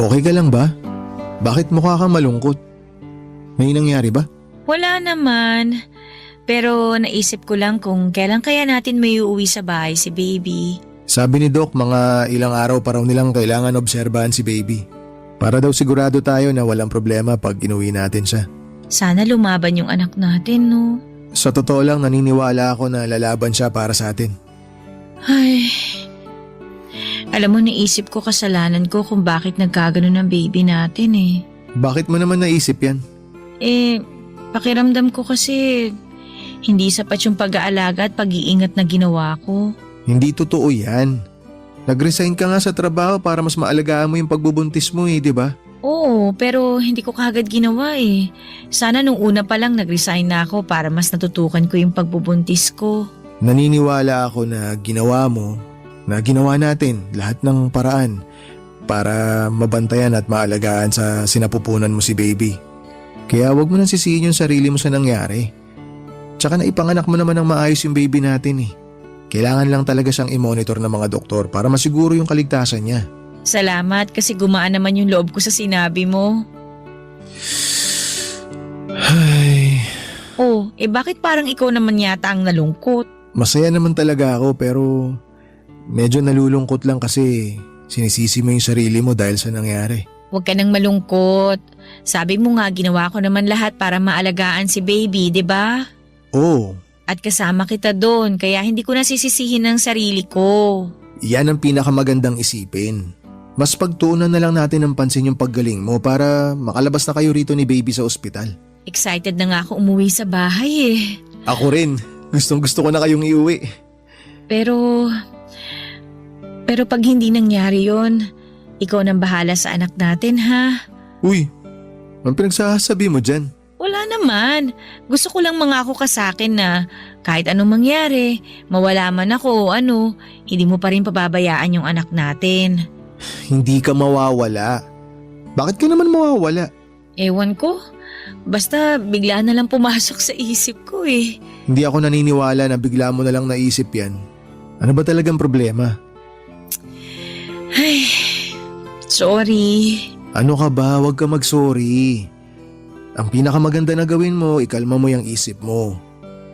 Okay ka lang ba? Bakit mukha kang malungkot? May nangyari ba? Wala naman. Pero naisip ko lang kung kailan kaya natin may uuwi sa bahay si baby. Sabi ni Doc, mga ilang araw pa raw nilang kailangan obserbahan si baby. Para daw sigurado tayo na walang problema pag inuwi natin siya. Sana lumaban yung anak natin, no? Sa totoo lang, naniniwala ako na lalaban siya para sa atin. Ay, alam mo, naisip ko kasalanan ko kung bakit nagkaganon ang baby natin eh. Bakit mo naman naisip yan? Pakiramdam ko kasi hindi sapat yung pag-aalaga at pag-iingat na ginawa ko. Hindi totoo yan. Nag-resign ka nga sa trabaho para mas maalagaan mo yung pagbubuntis mo di ba? Oo, pero hindi ko kagad ginawa eh. Sana nung una pa lang nag-resign na ako para mas natutukan ko yung pagbubuntis ko. Naniniwala ako na ginawa mo, na ginawa natin lahat ng paraan para mabantayan at maalagaan sa sinapupunan mo si baby. Kaya wag mo nang sisihin yung sarili mo sa nangyari. Tsaka na ipanganak mo naman ng maayos yung baby natin eh. Kailangan lang talaga siyang i-monitor ng mga doktor para masiguro yung kaligtasan niya. Salamat kasi gumaan naman yung loob ko sa sinabi mo. Ay, Bakit parang ikaw naman yata ang nalungkot? masaya naman talaga ako pero medyo nalulungkot lang kasi sinisisi mo yung sarili mo dahil sa nangyari. Huwag ka nang malungkot. Sabi mo nga ginawa ko naman lahat para maalagaan si baby, di ba? Oo, At kasama kita doon kaya hindi ko nasisisihin ang sarili ko. yan ang pinakamagandang isipin. Mas pagtuunan na lang natin ng pansin yung paggaling mo para makalabas na kayo rito ni baby sa ospital. Excited na nga ako umuwi sa bahay eh. Ako rin. Gustong gusto ko na kayong iuwi. Pero pag hindi nangyari yon, ikaw nang bahala sa anak natin ha. Uy, ang pinagsasabi mo dyan? Wala naman. Gusto ko lang mangako ka sa akin na kahit anong mangyari, mawala man ako o ano, hindi mo pa rin pababayaan yung anak natin. Hindi ka mawawala. Bakit ka naman mawawala? Ewan ko. Basta bigla na lang pumasok sa isip ko eh. Hindi ako naniniwala na bigla mo na lang naisip yan. Ano ba talagang problema? Ay, sorry. Ano ka ba? Huwag ka mag-sorry. Ang pinakamaganda na gawin mo, ikalma mo yung isip mo.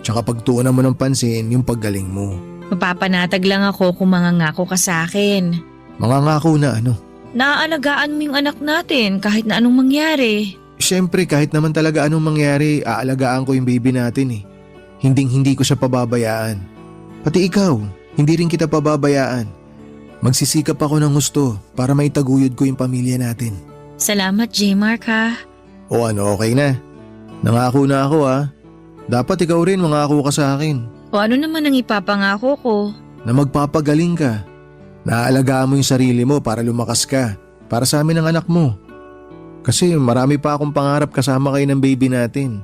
Tsaka pagtuunan mo ng pansin yung paggaling mo. Mapapanatag lang ako kung mangangako ka sa akin. Mangangako na ano? Naaalagaan mo yung anak natin kahit na anong mangyari. Siyempre kahit naman talaga anong mangyari, aalagaan ko yung baby natin eh. Hinding-hindi ko siya pababayaan. Pati ikaw, hindi rin kita pababayaan. Magsisikap ako ng gusto para maitaguyod ko yung pamilya natin. Salamat, J-Mark ha. O ano, okay na. Nangako na ako ha. Dapat ikaw rin mangako ka sa akin. O ano naman ang ipapangako ko? Na magpapagaling ka. Naaalagaan mo yung sarili mo para lumakas ka. Para sa amin ang anak mo. Kasi marami pa akong pangarap kasama kayo ng baby natin.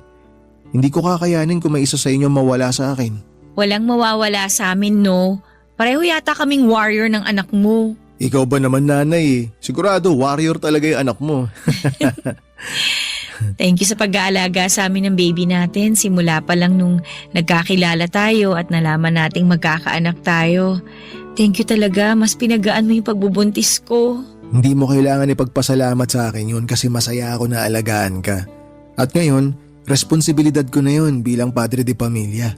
Hindi ko kakayanin kung may isa sa inyo mawala sa akin. Walang mawawala sa amin, no? Pareho yata kaming warrior ng anak mo. Ikaw ba naman nanay eh? Sigurado warrior talaga yung anak mo. Thank you sa pag-aalaga sa amin ng baby natin. Simula pa lang nung nagkakilala tayo at nalaman nating magkakaanak tayo. Thank you talaga. Mas pinagaan mo yung pagbubuntis ko. Hindi mo kailangan ipagpasalamat sa akin yun kasi masaya ako na alagaan ka. At ngayon, responsibilidad ko na yun bilang padre de pamilya.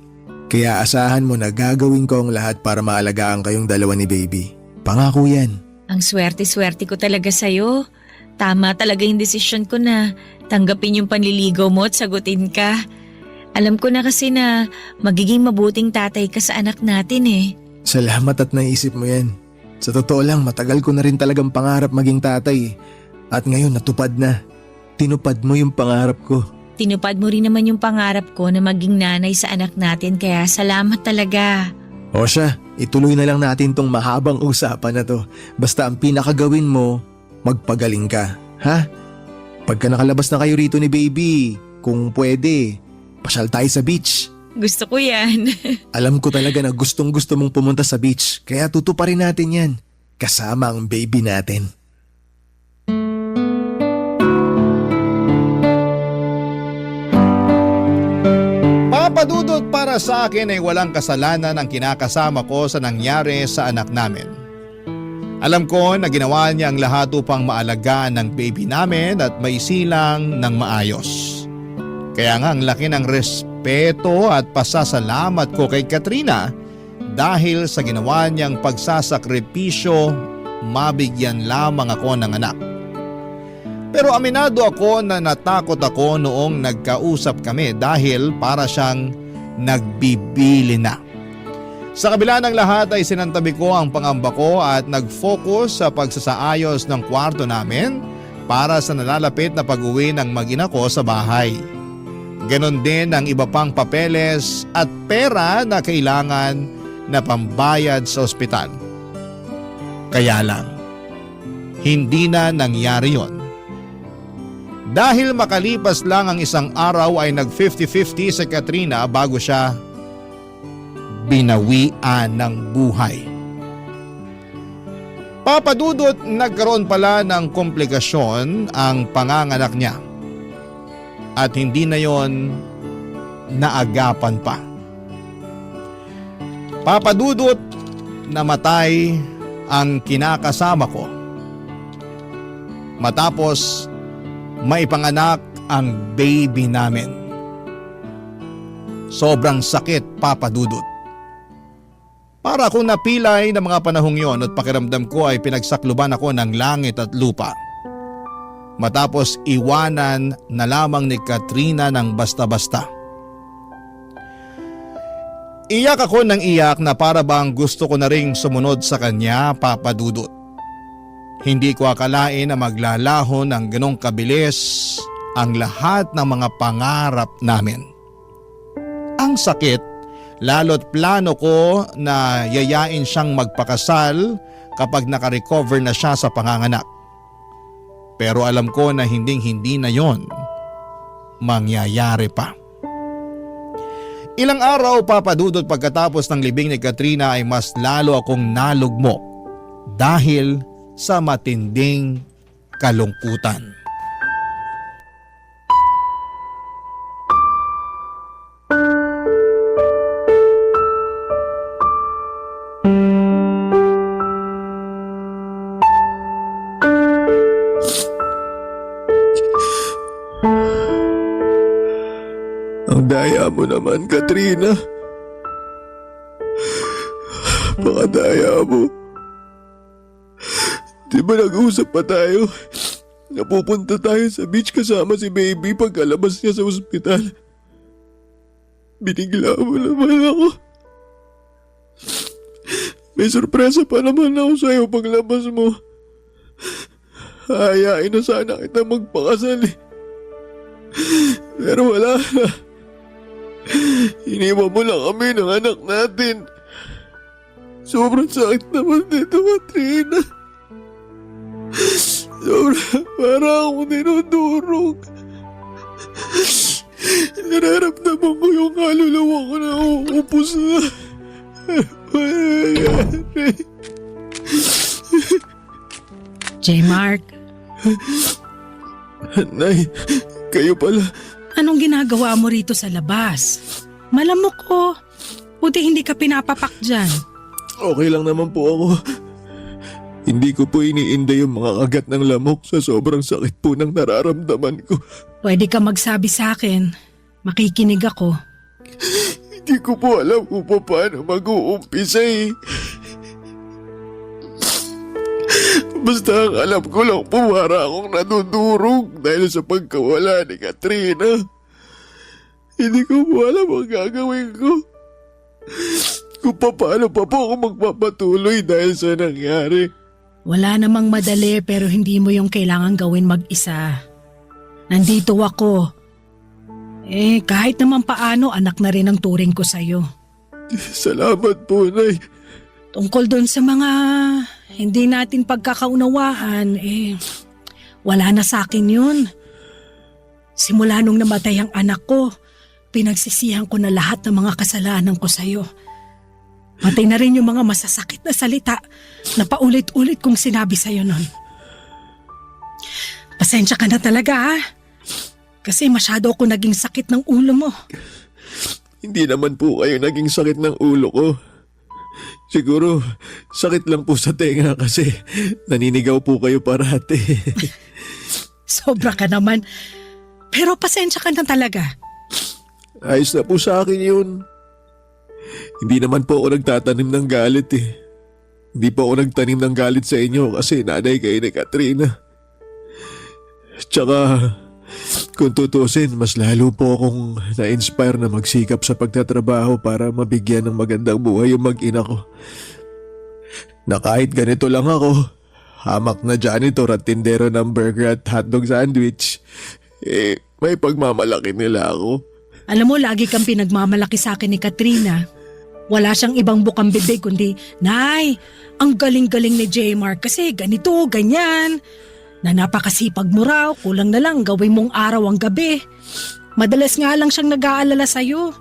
Kaya asahan mo na gagawin ko ang lahat para maalagaan kayong dalawa ni baby. Pangako yan. Ang swerte-swerte ko talaga sa'yo. Tama talaga yung desisyon ko na tanggapin yung panliligaw mo at sagutin ka. Alam ko na kasi na magiging mabuting tatay ka sa anak natin eh. Salamat at naisip mo yan. Sa totoo lang, matagal ko na rin talagang pangarap maging tatay. At ngayon natupad na. Tinupad mo yung pangarap ko. Tinupad mo rin naman yung pangarap ko na maging nanay sa anak natin kaya salamat talaga. O siya, ituloy na lang natin tong mahabang usapan na to. Basta ang pinakagawin mo, magpagaling ka. Ha? Pagka nakalabas na kayo rito ni baby, kung pwede, pasyal tayo sa beach. Gusto ko yan. Alam ko talaga na gustong gusto mong pumunta sa beach, kaya tutuparin natin yan. Kasama ang baby natin. Papadudot, para sa akin ay walang kasalanan ang kinakasama ko sa nangyari sa anak namin. Alam ko na ginawa niya ang lahat upang maalagaan ng baby namin at maisilang ng maayos. Kaya nga ang laki ng respeto at pasasalamat ko kay Katrina dahil sa ginawa niyang pagsasakripisyo, mabigyan lamang ako ng anak. Pero aminado ako na natakot ako noong nagkausap kami dahil para siyang nagbibili na. Sa kabila ng lahat ay sinantabi ko ang pangamba ko at nag-focus sa pagsasaayos ng kwarto namin para sa nalalapit na pag-uwi ng mag-ina ko sa bahay. Ganon din ang iba pang papeles at pera na kailangan na pambayad sa ospital. Kaya lang, hindi na nangyari yon. Dahil makalipas lang ang isang araw ay nag 50-50 si Katrina bago siya binawian ng buhay. Papadudot, nagkaroon pala ng komplikasyon ang panganganak niya. At hindi na yon naagapan pa. Papadudot, namatay ang kinakasama ko. Matapos maipanganak ang baby namin. Sobrang sakit, Papadudot. Para akong napilay ng mga panahong yon at pakiramdam ko ay pinagsakluban ako ng langit at lupa. Matapos iwanan na lamang ni Katrina ng basta-basta. Iyak ako ng iyak na para bang gusto ko na ring sumunod sa kanya, Papadudot. Hindi ko akalain na maglalaho ng ganong kabilis ang lahat ng mga pangarap namin. Ang sakit, lalo't plano ko na yayain siyang magpakasal kapag nakarecover na siya sa panganganak. Pero alam ko na hindi na yon mangyayari pa. Ilang araw, Papadudot, pagkatapos ng libing ni Katrina ay mas lalo akong nalugmok dahil sa matinding kalungkutan. Ang daya mo naman, Katrina. Pakadaya mo. Di ba nag-usap pa tayo? Napupunta tayo sa beach kasama si baby pagkalabas niya sa ospital. Binigla mo naman ako. May sorpresa pa naman ako sa'yo paglabas mo. Hayain na sana kita magpakasal eh. Pero wala na. Iniwan mo lang kami ng anak natin. Sobrang sakit naman dito, Katrina. Sobrang parang akong dinudurog. Nararamdaman ko yung kaluluwa ko na uupos na. J-Mark, Nay, kayo pala. anong ginagawa mo rito sa labas? Malamok ko. Buti hindi ka pinapapak dyan. Okay lang naman po ako. Hindi ko po iniinda yung mga kagat ng lamok sa sobrang sakit po ng nararamdaman ko. Pwede ka magsabi sa akin. Makikinig ako. Hindi ko po alam kung paano mag-uumpisa eh. Basta ang alam ko lang po para akong nadudurog dahil sa pagkawala ni Katrina. Hindi ko po alam ang gagawin ko. Kung paano pa po ako magpapatuloy dahil sa nangyari. Wala namang madali pero hindi mo yung kailangan gawin mag-isa. Nandito ako. Kahit naman paano, anak na rin ang turing ko sa'yo. Salamat po, Nay. Tungkol doon sa mga hindi natin pagkakaunawaan, wala na sa akin yun. Simula nung namatay ang anak ko, pinagsisihan ko na lahat ng mga kasalanan ko sa'yo. Pati na rin yung mga masasakit na salita na paulit-ulit kong sinabi sa'yo nun. Pasensya ka na talaga ha. Kasi masyado ako naging sakit ng ulo mo. Hindi naman po kayo naging sakit ng ulo ko. Siguro, sakit lang po sa tenga kasi naninigaw po kayo parati. Sobra ka naman. Pero pasensya ka na talaga. Ayos na po sa akin yun. Hindi naman po ako nagtatanim ng galit eh. Hindi po ako nagtanim ng galit sa inyo kasi nanay kayo ni Katrina. Tsaka, kung tutusin, mas lalo po akong na-inspire na magsikap sa pagtatrabaho para mabigyan ng magandang buhay yung mag-ina ko. Na kahit ganito lang ako, hamak na janitor at tindero ng burger at hotdog sandwich, may pagmamalaki nila ako. Alam mo, lagi kang pinagmamalaki sa akin ni Katrina. Wala siyang ibang bukang bibig kundi, Nay, ang galing-galing ni Jmar kasi ganito, ganyan. Na napakasipag mo raw, kulang na lang gawin mong araw ang gabi. Madalas nga lang siyang nag-aalala sa'yo.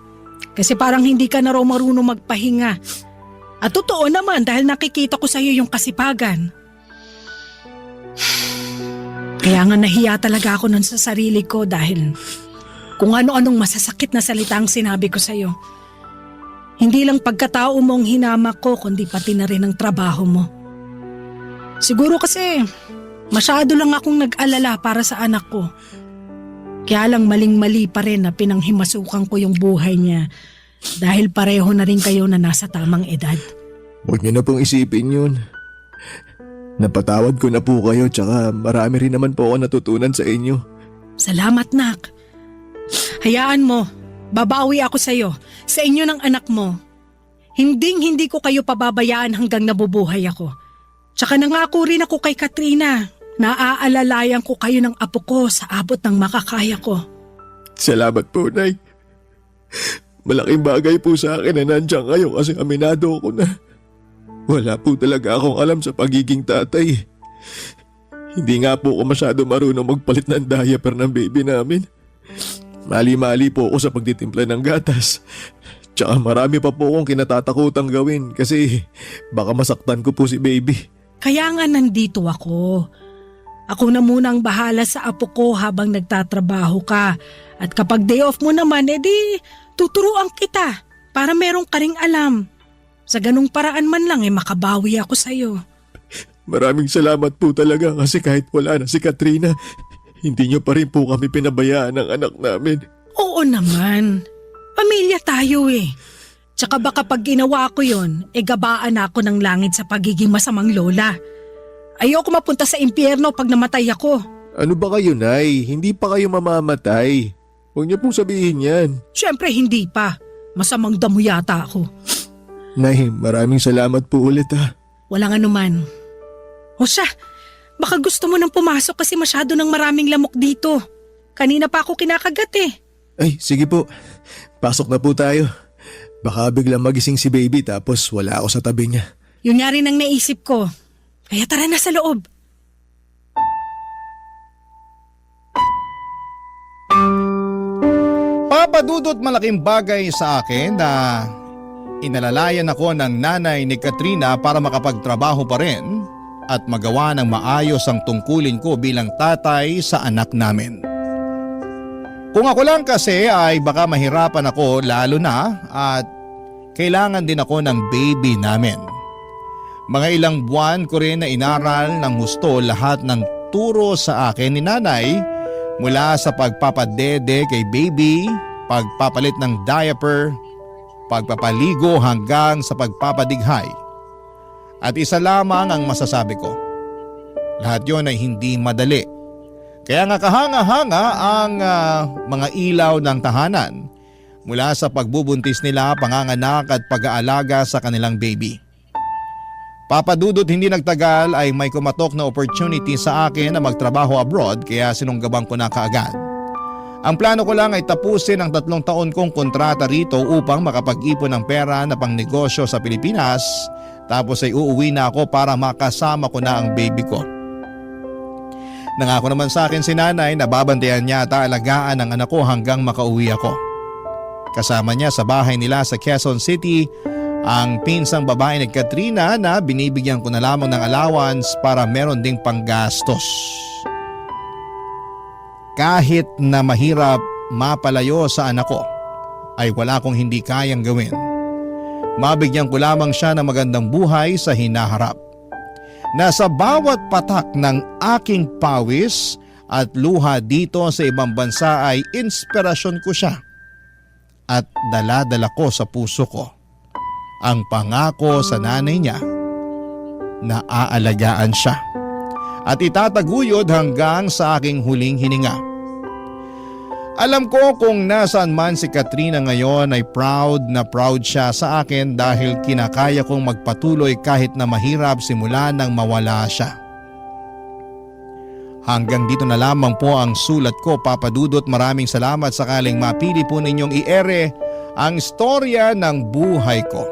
Kasi parang hindi ka na raw marunong magpahinga. At totoo naman dahil nakikita ko sa'yo yung kasipagan. Kaya nga nahiya talaga ako nun sa sarili ko dahil kung ano-anong masasakit na salita ang sinabi ko sa'yo. Hindi lang pagkatao mo ang hinamak ko kundi pati na rin ang trabaho mo. Siguro kasi masyado lang akong nag-alala para sa anak ko. Kaya lang maling-mali pa rin na pinanghimasukan ko yung buhay niya dahil pareho na rin kayo na nasa tamang edad. Huwag niyo na pong isipin yun. Napatawad ko na po kayo tsaka marami rin naman po ako natutunan sa inyo. Salamat, Nak. Hayaan mo, babawi ako sa'yo, sa inyo ng anak mo. Hindi ko kayo pababayaan hanggang nabubuhay ako. Tsaka nangako rin ako kay Katrina. Naaalalayan ko kayo ng apo ko sa abot ng makakaya ko. Salamat po, Nay. Malaking bagay po sa akin na nandiyan kayo kasi aminado ko na. Wala po talaga akong alam sa pagiging tatay. Hindi nga po ako masyado marunong magpalit ng diaper ng baby namin. Mali-mali po ako sa pagtitimpla ng gatas. Tsaka marami pa po akong kinatatakutang gawin kasi baka masaktan ko po si baby. Kaya nga nandito ako. Ako na muna ang bahala sa apo ko habang nagtatrabaho ka. At kapag day off mo naman, edi tuturuan kita para merong ka ring alam. Sa ganung paraan man lang makabawi ako sa'yo. Maraming salamat po talaga kasi kahit wala na si Katrina, hindi niyo pa rin po kami pinabayaan ng anak namin. Oo naman. Pamilya tayo eh. Tsaka baka pag ginawa ko yun, gabaan ako ng langit sa pagiging masamang lola. Ayoko mapunta sa impyerno pag namatay ako. Ano ba kayo, Nay? Hindi pa kayo mamamatay. Huwag niyo pong sabihin yan. Siyempre hindi pa. Masamang damo yata ako. Nay, maraming salamat po ulit ha. Walang anuman. O siya, baka gusto mo nang pumasok kasi masyado ng maraming lamok dito. Kanina pa ako kinakagat eh. Ay, sige po. Pasok na po tayo. Baka biglang magising si baby tapos wala ako sa tabi niya. Yun nga rin ang naisip ko. Kaya tara na sa loob. Papadudot malaking bagay sa akin na inalalayan ako ng nanay ni Katrina para makapagtrabaho pa rin at magawa ng maayos ang tungkulin ko bilang tatay sa anak namin. Kung ako lang kasi ay baka mahirapan ako lalo na at kailangan din ako ng baby namin. Mga ilang buwan ko rin na inaral ng husto lahat ng turo sa akin ni nanay mula sa pagpapadede kay baby, pagpapalit ng diaper, pagpapaligo hanggang sa pagpapadighay. At isa lamang ang masasabi ko. Lahat yon ay hindi madali. Kaya nga kahanga-hanga ang mga ilaw ng tahanan mula sa pagbubuntis nila, panganganak at pag-aalaga sa kanilang baby. Papa Dudut, hindi nagtagal ay may kumatok na opportunity sa akin na magtrabaho abroad kaya sinunggabang ko na kaagad. Ang plano ko lang ay tapusin ang 3 taon kong kontrata rito upang makapag-ipon ng pera na pangnegosyo sa Pilipinas, tapos ay uuwi na ako para makasama ko na ang baby ko. Nangako naman sa akin si nanay na babantayan niya at aalagaan ang anak ko hanggang makauwi ako. Kasama niya sa bahay nila sa Quezon City ang pinsang babae ni Katrina na binibigyan ko na lamang ng allowance para meron ding panggastos. Kahit na mahirap mapalayo sa anak ko, ay wala akong hindi kayang gawin. Mabigyan ko lamang siya ng magandang buhay sa hinaharap. Nasa bawat patak ng aking pawis at luha dito sa ibang bansa ay inspirasyon ko siya. At dala-dala ko sa puso ko ang pangako sa nanay niya na aalagaan siya at itataguyod hanggang sa aking huling hininga. Alam ko kung nasaan man si Katrina ngayon ay proud na proud siya sa akin dahil kinakaya kong magpatuloy kahit na mahirap simula nang mawala siya. Hanggang dito na lamang po ang sulat ko, Papa Dudut. Maraming salamat sakaling mapili po ninyong i-ere ang istorya ng buhay ko.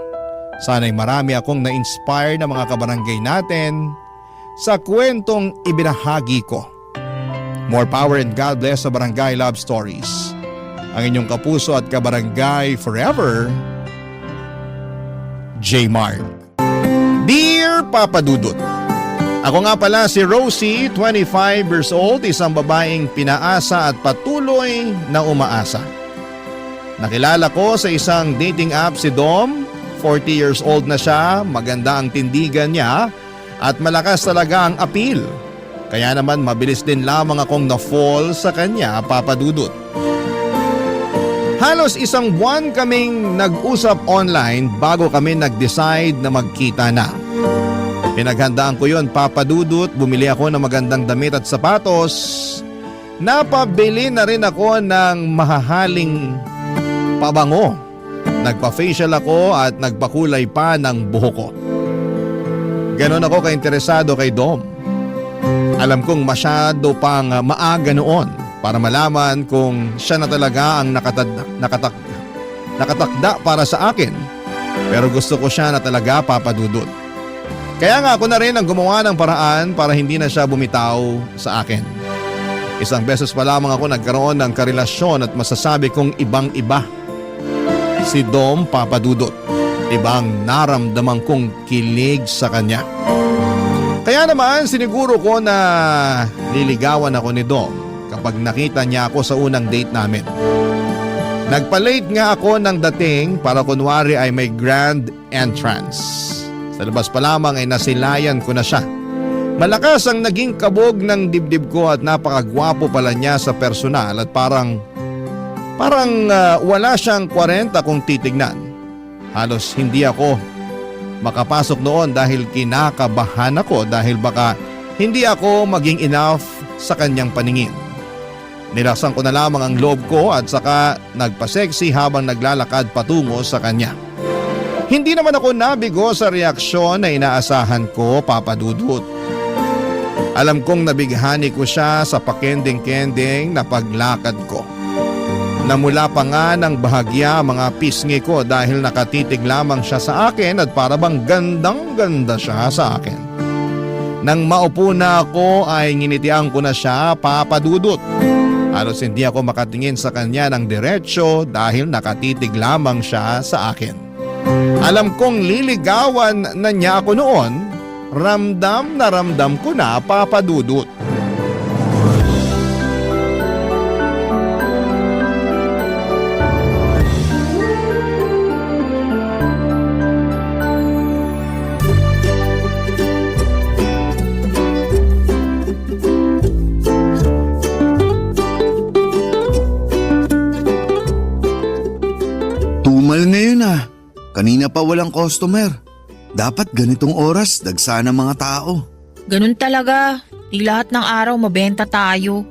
Sana'y marami akong na-inspire na mga kabarangay natin sa kwentong ibinahagi ko. More power and God bless sa Barangay Love Stories. Ang inyong kapuso at kabarangay forever, J. Mark. Dear Papa Dudut, ako nga pala si Rosie, 25 years old, isang babaeng pinaasa at patuloy na umaasa. Nakilala ko sa isang dating app si Dom. 40 years old na siya, maganda ang tindigan niya at malakas talaga ang appeal. Kaya naman mabilis din lamang akong na-fall sa kanya, Papa Dudut. Halos isang buwan kaming nag-usap online bago kami nag-decide na magkita na. Pinaghandaan ko yon, Papa Dudut. Bumili ako ng magandang damit at sapatos. Napabili na rin ako ng mahahaling pabango. Nagpa-facial ako at nagpakulay pa ng buhok ko. Ganon ako ka-interesado kay Dom. Alam kong masyado pang maaga noon para malaman kung siya na talaga ang nakatakda para sa akin. Pero gusto ko siya na talaga, Papa Dudut. Kaya nga ako na rin ang gumawa ng paraan para hindi na siya bumitaw sa akin. Isang beses pa lamang ako nagkaroon ng karelasyon at masasabi kong ibang-iba si Dom, Papa Dudut. Ibang naramdaman kong kilig sa kanya. Kaya naman siniguro ko na liligawan ako ni Dom kapag nakita niya ako sa unang date namin. Nagpa-late nga ako ng dating para kunwari ay may grand entrance. Sa labas pa lamang ay nasilayan ko na siya. Malakas ang naging kabog ng dibdib ko at napakagwapo pala niya sa personal at parang wala siyang 40 kung titignan. Halos hindi ako makapasok noon dahil kinakabahan ako dahil baka hindi ako maging enough sa kanyang paningin. Nilaksan ko na lamang ang loob ko at saka nagpa-sexy habang naglalakad patungo sa kanya. Hindi naman ako nabigo sa reaksyon na inaasahan ko, Papa Dudut. Alam kong nabighani ko siya sa pakending-kending na paglakad ko. Namula pa nga ng bahagya mga pisngi ko dahil nakatitig lamang siya sa akin at parabang gandang-ganda siya sa akin. Nang maupo na ako ay nginitian ko na siya, Papa Dudut. Halos hindi ako makatingin sa kanya ng diretsyo dahil nakatitig lamang siya sa akin. Alam kong liligawan na niya ako noon, ramdam na ramdam ko na, Papa Dudut. Tumal ngayon ah. Kanina pa walang customer. Dapat ganitong oras, dagsa ng mga tao. Ganun talaga. Di lahat ng araw mabenta tayo.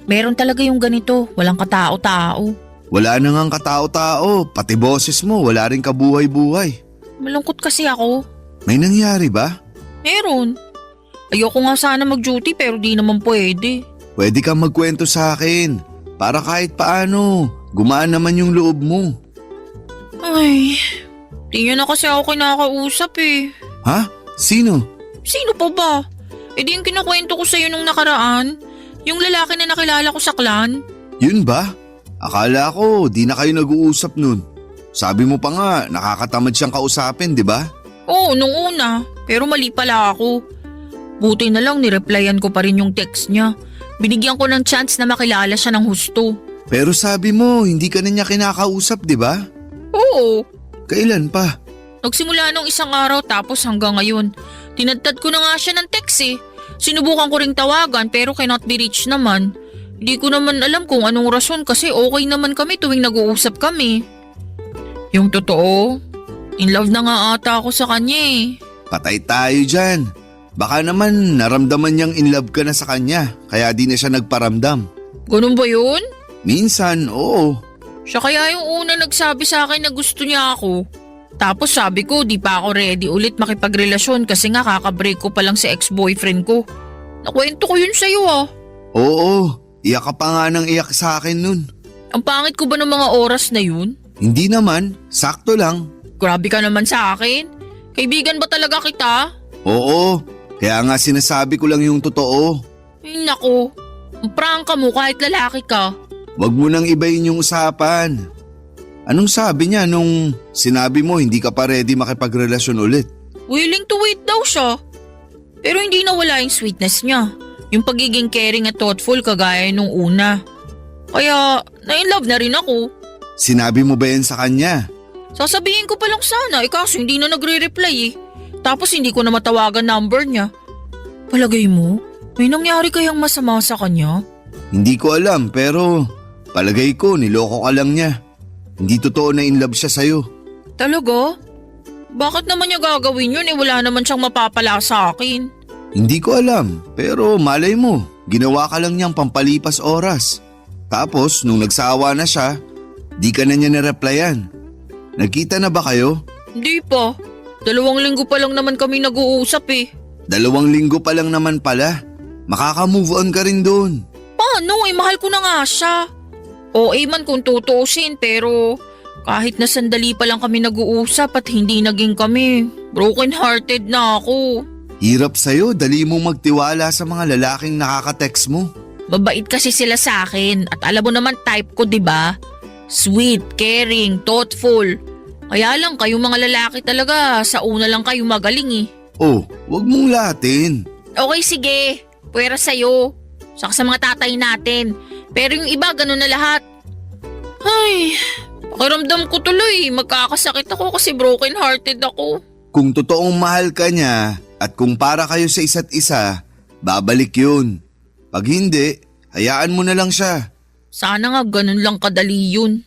Meron talaga yung ganito, walang katao-tao. Wala na ngang katao-tao, pati boses mo wala rin kabuhay-buhay. Malungkot kasi ako. May nangyari ba? Meron. Ayoko nga sana mag-duty pero di naman pwede. Pwede kang magkwento sa akin para kahit paano gumaan naman yung loob mo. Ay, di niya na kasi ako kinakausap eh. Ha? Sino? Sino pa ba? Eh di yung kinukwento ko sa'yo nung nakaraan. Yung lalaki na nakilala ko sa clan. Yun ba? Akala ko di na kayo nag-uusap nun. Sabi mo pa nga nakakatamad siyang kausapin, di ba? Oo, nung una. Pero mali pala ako. Buti na lang nireplyan ko pa rin yung text niya. Binigyan ko ng chance na makilala siya ng husto. Pero sabi mo hindi ka na niya kinakausap, di ba? Oo. Kailan pa? Nagsimula nung isang araw tapos hanggang ngayon. Tinadtad ko na nga siya ng text eh. Sinubukan ko ring tawagan pero cannot be reached naman. Hindi ko naman alam kung anong rason kasi okay naman kami tuwing nag-uusap kami. Yung totoo, in love na nga ata ako sa kanya eh. Patay tayo dyan. Baka naman naramdaman niyang in love ka na sa kanya kaya di na siya nagparamdam. Ganun ba yun? Minsan, oo. Siya kaya yung una nagsabi sa akin na gusto niya ako. Tapos sabi ko di pa ako ready ulit makipagrelasyon kasi nga kakabreak ko pa lang si ex-boyfriend ko. Nakwento ko yun sa'yo ah. Oo, iyak ka pa nga ng iyak sa akin nun. Ang pangit ko ba ng mga oras na yun? Hindi naman, sakto lang. Grabe ka naman sa akin. Kaibigan ba talaga kita? Oo, kaya nga sinasabi ko lang yung totoo. Ay nako, ang prangka mo kahit lalaki ka. Wag mo nang ibayin yung usapan. Anong sabi niya nung sinabi mo hindi ka pa ready makipagrelasyon ulit? Willing to wait daw siya. Pero hindi nawala yung sweetness niya. Yung pagiging caring at thoughtful kagaya nung una. Kaya na-inlove na rin ako. Sinabi mo ba yan sa kanya? Sasabihin ko pa lang sana kaso hindi na nagre-reply eh. Tapos hindi ko na matawagan number niya. Palagay mo, may nangyari kayang masama sa kanya? Hindi ko alam pero palagay ko niloko ka lang niya. Hindi totoo na in love siya sa'yo. Talaga? Bakit naman niya gagawin yun wala naman siyang mapapala sa akin? Hindi ko alam pero malay mo, ginawa ka lang niyang pampalipas oras. Tapos nung nagsawa na siya, di ka na niya nireplyan. Nagkita na ba kayo? Hindi pa. 2 linggo pa lang naman kami nag-uusap eh. 2 linggo pa lang naman pala. Makaka-move on ka rin doon. Paano mahal ko na nga siya. OA man kung tutuusin pero kahit na sandali pa lang kami nag-uusap at hindi naging kami, broken hearted na ako. Hirap sa'yo, dali mong magtiwala sa mga lalaking nakaka-text mo. Mabait kasi sila sa akin at alam mo naman type ko 'di ba? Sweet, caring, thoughtful. Kaya lang kayong mga lalaki talaga sa una lang kayo magaling eh. Oh, wag mong latin. Okay sige, pwera sa'yo. Saka sa mga tatay natin. Pero yung iba ganun na lahat. Ay, pakiramdam ko tuloy. Magkakasakit ako kasi broken hearted ako. Kung totoong mahal ka niya at kung para kayo sa isa't isa, babalik yun. Pag hindi, hayaan mo na lang siya. Sana nga ganun lang kadali yun.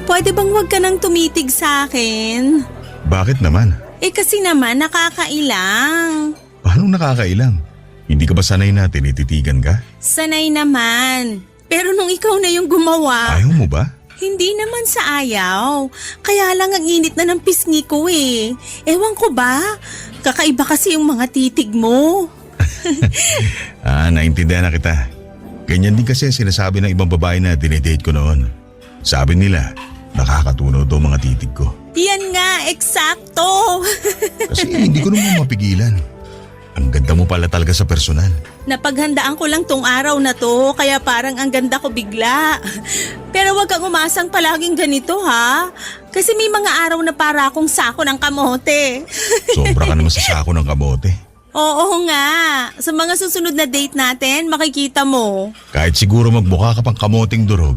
Pwede bang wag ka nang tumitig sa akin? Bakit naman? Kasi naman nakakailang. Paano nakakailang? Hindi ka ba sanay na tinititigan ka? Sanay naman. Pero nung ikaw na yung gumawa, Ayaw mo ba? hindi naman sa ayaw. Kaya lang ang init na ng pisngi ko eh. Ewan ko ba? Kakaiba kasi yung mga titig mo. Naintindihan na kita. Ganyan din kasi sinasabi ng ibang babae na dinedate ko noon. Sabi nila, Nakakatunaw daw mga titig ko. Yan nga, eksakto. Kasi hindi ko naman mapigilan. Ang ganda mo pala talaga sa personal. Napaghandaan ko lang tong araw na to, kaya parang ang ganda ko bigla. Pero wag kang umasang palaging ganito ha. Kasi may mga araw na para akong sako ng kamote. Sobra ka naman sa sako ng kamote. Oo nga. Sa mga susunod na date natin, makikita mo. Kahit siguro magmukha ka pang kamoting durog,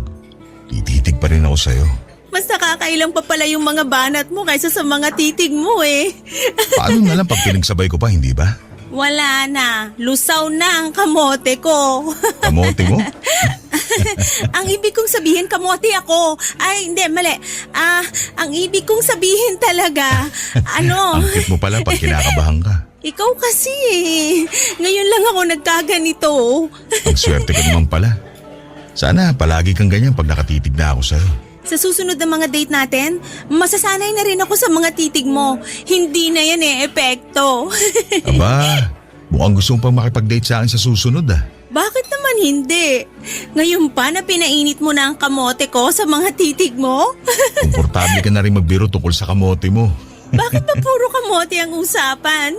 tititig pa rin ako sa'yo. Mas nakakailang pa pala yung mga banat mo kaysa sa mga titig mo eh. Paano na lang pag pinagsabay ko pa, hindi ba? Wala na. Lusaw na ang kamote ko. Kamote mo? Ang ibig kong sabihin, kamote ako. Ay, hindi, mali. Ang ibig kong sabihin talaga, Ang cute mo pala pag kinakabahan ka. ikaw kasi eh. Ngayon lang ako nagkaganito. Ang swerte ka naman pala. Sana palagi kang ganyan pag nakatitig na ako sa'yo. Sa susunod na mga date natin, masasanay na rin ako sa mga titig mo. Hindi na yan epekto. Aba, mukhang gusto mo pang makipag-date sa akin sa susunod ah. Bakit naman hindi? Ngayon pa na pinainit mo na ang kamote ko sa mga titig mo? Komportable ka na rin magbiro tungkol sa kamote mo. Bakit ba puro kamote ang usapan?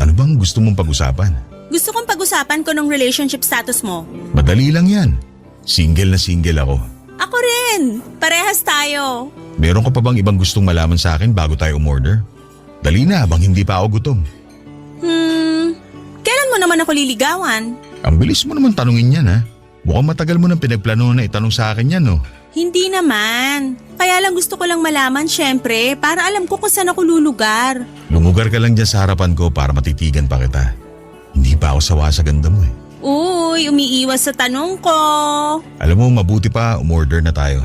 Ano bang gusto mong pag-usapan? Gusto kong pag-usapan ko ng relationship status mo. Madali lang yan. Single na single ako. Ako rin. Parehas tayo. Meron ka pa bang ibang gustong malaman sa akin bago tayo umorder? Dali na habang hindi pa ako gutom. Kailan mo naman ako liligawan? Ang bilis mo naman tanungin yan ha. Mukhang matagal mo nang pinagplano na itanong sa akin yan no. Hindi naman. Kaya lang gusto ko lang malaman syempre para alam ko kung saan ako lulugar. Lumugar ka lang dyan sa harapan ko para matitigan pa kita. Hindi pa ako sawa sa ganda mo eh. Uy, umiiwas sa tanong ko. Alam mo, mabuti pa umorder na tayo.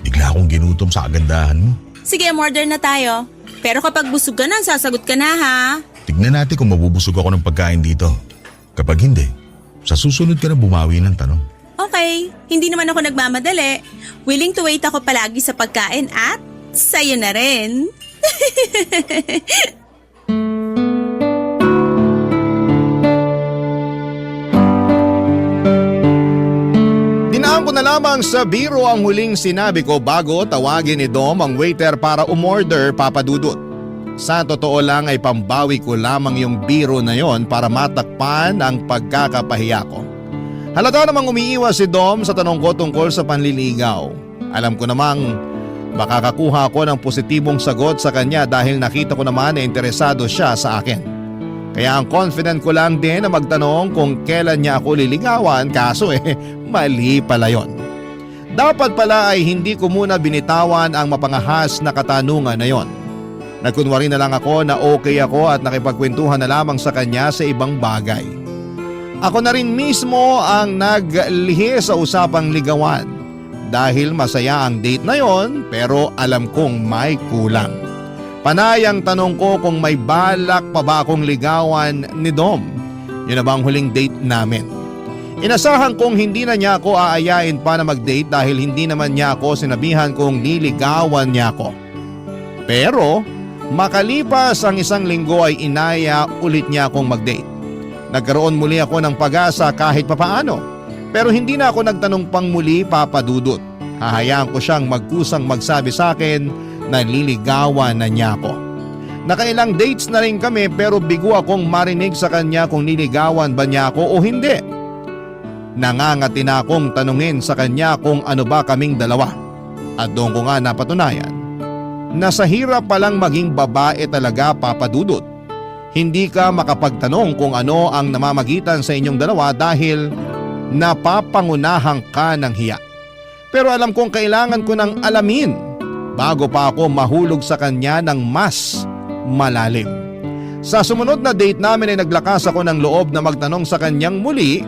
Bigla akong ginutom sa kagandahan mo. Sige, order na tayo. Pero kapag busog ka na, sasagot ka na ha. Tignan natin kung mabubusog ako ng pagkain dito. Kapag hindi, sa susunod ka na bumawi ng tanong. Okay, hindi naman ako nagmamadali. Willing to wait ako palagi sa pagkain at sa'yo na rin. Dinaan ko na lamang sa biro ang huling sinabi ko bago tawagin ni Dom ang waiter para umorder, Papa Dudut. Sa totoo lang ay pambawi ko lamang yung biro na yon para matakpan ang pagkakapahiya ko. Halata namang umiiwas si Dom sa tanong ko tungkol sa panliligaw. Alam ko namang makakakuha ko ng positibong sagot sa kanya dahil nakita ko naman na interesado siya sa akin. Kaya ang confident ko lang din na magtanong kung kailan niya ako liligawan, kaso mali pala yon. Dapat pala ay hindi ko muna binitawan ang mapangahas na katanungan na yon. Nagkunwari na lang ako na okay ako at nakipagkwentuhan na lamang sa kanya sa ibang bagay. Ako na rin mismo ang naglihi sa usapang ligawan dahil masaya ang date na yon pero alam kong may kulang. Panay ang tanong ko kung may balak pa ba akong ligawan ni Dom. Yun na bang huling date namin? Inasahan kong hindi na niya ako aayain pa na mag-date dahil hindi naman niya ako sinabihan kung niligawan niya ako. Pero makalipas ang isang linggo ay inaya ulit niya akong mag-date. Nagkaroon muli ako ng pag-asa kahit papaano. Pero hindi na ako nagtanong pang muli, Papa Dudut. Hahayaan ko siyang magkusang magsabi sa akin na nililigawan na niya ako. Nakailang dates na rin kami pero bigo akong marinig sa kanya kung niligawan ba niya ako o hindi. Nangangati na akong tanungin sa kanya kung ano ba kaming dalawa. At doon ko nga napatunayan na sa hirap palang maging babae talaga, Papa Dudut. Hindi ka makapagtanong kung ano ang namamagitan sa inyong dalawa dahil napapangunahan ka ng hiya. Pero alam kong kailangan ko ng alamin bago pa ako mahulog sa kanya ng mas malalim. Sa sumunod na date namin ay naglakas ako ng loob na magtanong sa kanyang muli,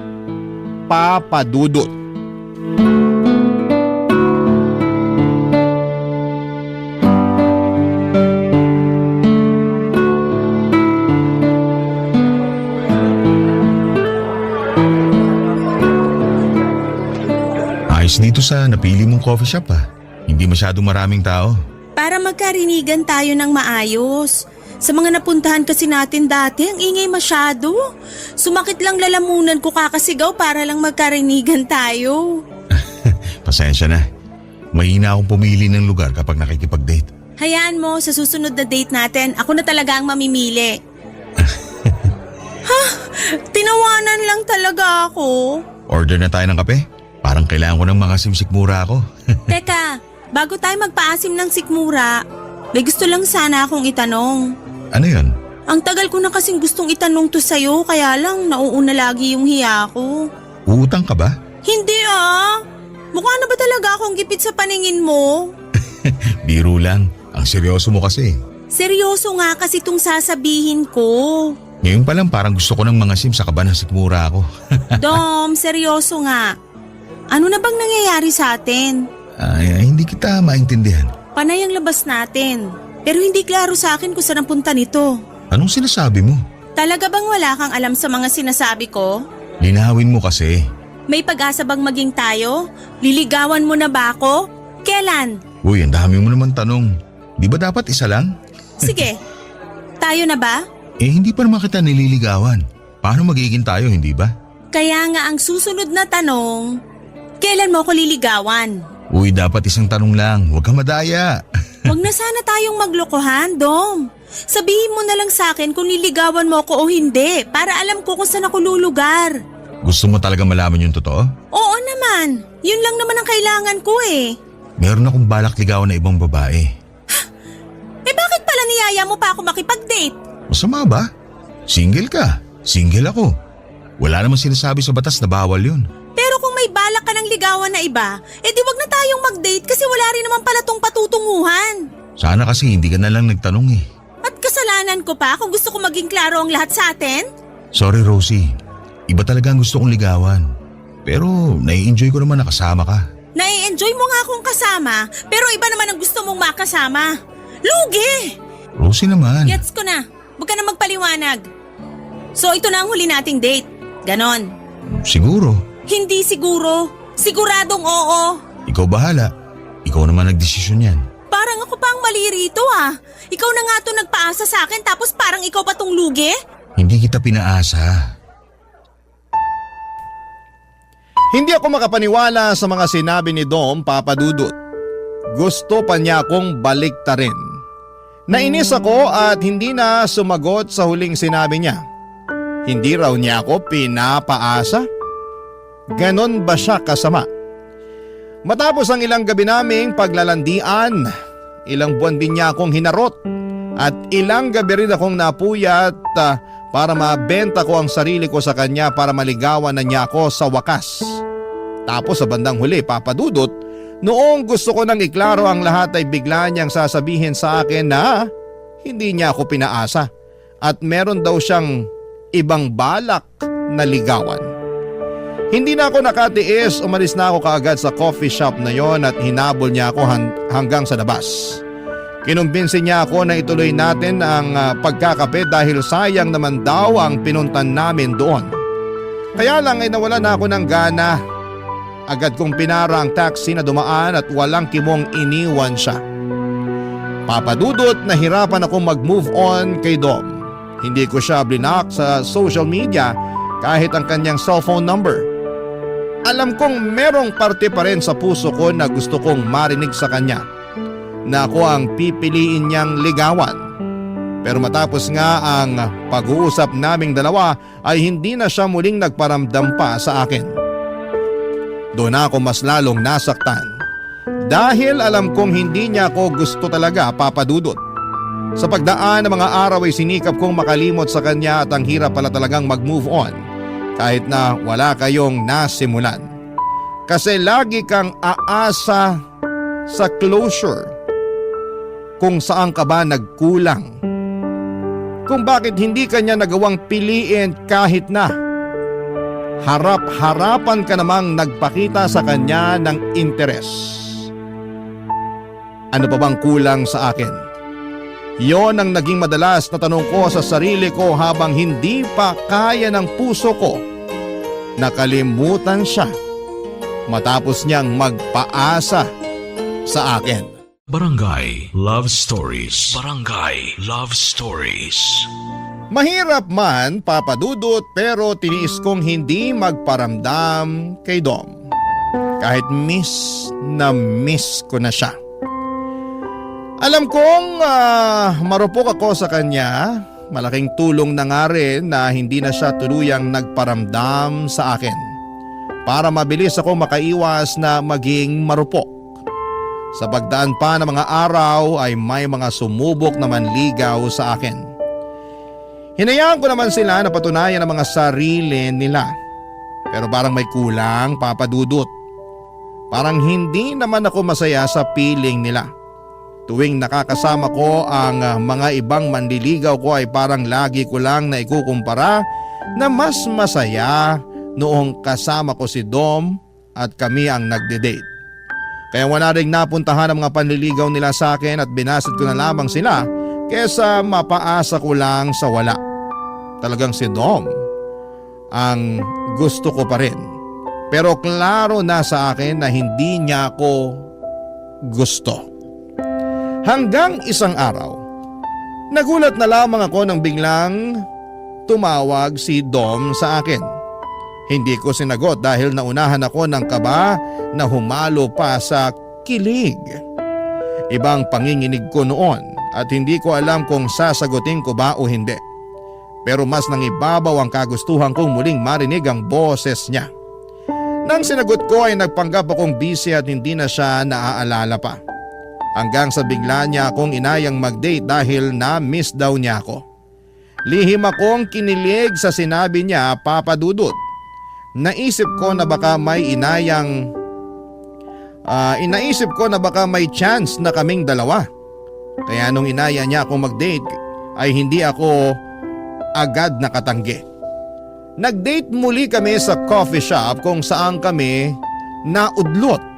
Papa Dudut. Ayos dito sa napili mong coffee shop ah. Hindi masyadong maraming tao. Para magkarinigan tayo ng maayos. Sa mga napuntahan kasi natin dati, ang ingay masyado. Sumakit lang lalamunan ko kakasigaw para lang magkarinigan tayo. Pasensya na. Mahina akong pumili ng lugar kapag nakikipag-date. Hayaan mo, sa susunod na date natin, ako na talaga ang mamimili. Ha? Tinawanan lang talaga ako. Order na tayo ng kape? Parang kailangan ko ng mga simsikmura ako. Teka, bago tayo magpaasim ng sikmura, may gusto lang sana akong itanong. Ano yun? Ang tagal ko na kasing gustong itanong to sa'yo, kaya lang nauuna lagi yung hiya ko. Uutang ka ba? Hindi ah! Mukha na ba talaga akong gipit sa paningin mo? Biro lang. Ang seryoso mo kasi. Seryoso nga kasi itong sasabihin ko. Ngayon pa lang parang gusto ko ng mga sim sa kaba ng sikmura ako. Dom, seryoso nga. Ano na bang nangyayari sa atin? Ay, hindi kita maintindihan. Panay ang labas natin. Pero hindi klaro sa akin kung saan ang punta nito. Anong sinasabi mo? Talaga bang wala kang alam sa mga sinasabi ko? Linawin mo kasi. May pag-asa bang maging tayo? Liligawan mo na ba ako? Kailan? Uy, ang dami mo naman tanong. Di ba dapat isa lang? Sige. Tayo na ba? Hindi pa naman kita nililigawan. Paano magiging tayo, hindi ba? Kaya nga ang susunod na tanong, kailan mo ako liligawan? Uy, dapat isang tanong lang. Huwag ka madaya. Huwag na sana tayong maglokohan, Dom. Sabihin mo na lang sa akin kung niligawan mo ako o hindi para alam ko kung saan ako lulugar. Gusto mo talaga malaman yung totoo? Oo naman. Yun lang naman ang kailangan ko eh. Meron akong balak ligawan na ibang babae. Eh bakit pala niyaya mo pa ako makipag-date? Masama ba? Single ka. Single ako. Wala namang sinasabi sa batas na bawal yun. Pero kung may balak ka ng ligawan na iba, di wag na tayong mag-date kasi wala rin naman pala tong patutunguhan. Sana kasi hindi ka na lang nagtanong eh. At kasalanan ko pa kung gusto ko maging klaro ang lahat sa atin? Sorry Rosie. Iba talaga ang gusto kong ligawan. Pero nai-enjoy ko naman na kasama ka. Nai-enjoy mo nga akong kasama, pero iba naman ang gusto mong makasama. Lugi! Rosie naman. Gets ko na. Huwag ka na magpaliwanag. So ito na ang huli nating date. Ganon. Siguro. Hindi siguro. Siguradong oo. Ikaw bahala. Ikaw naman nagdesisyon yan. Parang ako pa ang mali rito ah. Ikaw na nga to nagpaasa sa akin tapos parang ikaw pa tong lugi? Hindi kita pinaasa. Hindi ako makapaniwala sa mga sinabi ni Dom, Papa Dudut. Gusto pa niya akong baliktarin. Nainis ako at hindi na sumagot sa huling sinabi niya. Hindi raw niya ako pinapaasa? Ganon ba siya kasama? Matapos ang ilang gabi naming paglalandian, ilang buwan din niya akong hinarot at ilang gabi rin akong napuyat para mabenta ko ang sarili ko sa kanya para maligawan na niya ako sa wakas. Tapos sa bandang huli, Papa Dudut, noong gusto ko nang iklaro ang lahat ay bigla niyang sasabihin sa akin na hindi niya ako pinaasa at meron daw siyang ibang balak na ligawan. Hindi na ako nakatiis, umalis na ako kaagad sa coffee shop na yon at hinabol niya ako hanggang sa labas. Kinumbinsi niya ako na ituloy natin ang pagkakape dahil sayang naman daw ang pinuntan namin doon. Kaya lang ay nawala na ako ng gana. Agad kong pinara ang taxi na dumaan at walang kimong iniwan siya. Papa Dudut, nahirapan akong mag-move on kay Dom. Hindi ko siya blinak sa social media kahit ang kanyang cellphone number. Alam kong merong parte pa rin sa puso ko na gusto kong marinig sa kanya na ako ang pipiliin niyang ligawan. Pero matapos nga ang pag-uusap naming dalawa ay hindi na siya muling nagparamdam pa sa akin. Doon ako mas lalong nasaktan dahil alam kong hindi niya ako gusto talaga, Papa Dudut. Sa pagdaan ng mga araw ay sinikap kong makalimot sa kanya at ang hirap pala talagang mag-move on kahit na wala kayong nasimulan. Kasi lagi kang aasa sa closure kung saan ka ba nagkulang. Kung bakit hindi kanya nagawang piliin kahit na harap-harapan ka namang nagpakita sa kanya ng interes. Ano pa bang kulang sa akin? Yon ang naging madalas na tanong ko sa sarili ko habang hindi pa kaya ng puso ko. Nakalimutan siya matapos niyang magpaasa sa akin. Barangay Love Stories. Barangay Love Stories. Mahirap man, Papa Dudut, pero tiniis kong hindi magparamdam kay Dom. kahit miss ko na siya. Alam kong marupok ako sa kanya. Malaking tulong na nga rin na hindi na siya tuluyang nagparamdam sa akin para mabilis ako makaiwas na maging marupok. Sa pagdaan pa ng mga araw ay may mga sumubok na manligaw sa akin. Hinayaan ko naman sila na patunayan ang mga sarili nila. Pero parang may kulang, Papa Dudut. Parang hindi naman ako masaya sa piling nila. Tuwing nakakasama ko ang mga ibang manliligaw ko ay parang lagi ko lang na ikukumpara na mas masaya noong kasama ko si Dom at kami ang nagde-date. Kaya wala ring napuntahan ang mga panliligaw nila sa akin at binasad ko na lamang sila kesa mapaasa ko lang sa wala. Talagang si Dom ang gusto ko pa rin. Pero klaro na sa akin na hindi niya ako gusto. Hanggang isang araw, nagulat na lamang ako nang biglang tumawag si Dom sa akin. Hindi ko sinagot dahil naunahan ako ng kaba na humalo pa sa kilig. Ibang panginginig ko noon at hindi ko alam kung sasagutin ko ba o hindi. Pero mas nangibabaw ang kagustuhan kong muling marinig ang boses niya. Nang sinagot ko ay nagpanggap akong busy at hindi na siya naaalala pa. Hanggang sa bigla niya akong inayang mag-date dahil na-miss daw niya ako. Lihim akong kinilig sa sinabi niya, Papa Dudut. Inaisip ko na baka may chance na kaming dalawa. Kaya nung inaya niya akong mag-date ay hindi ako agad nakatanggi. Nag-date muli kami sa coffee shop kung saan kami naudlot.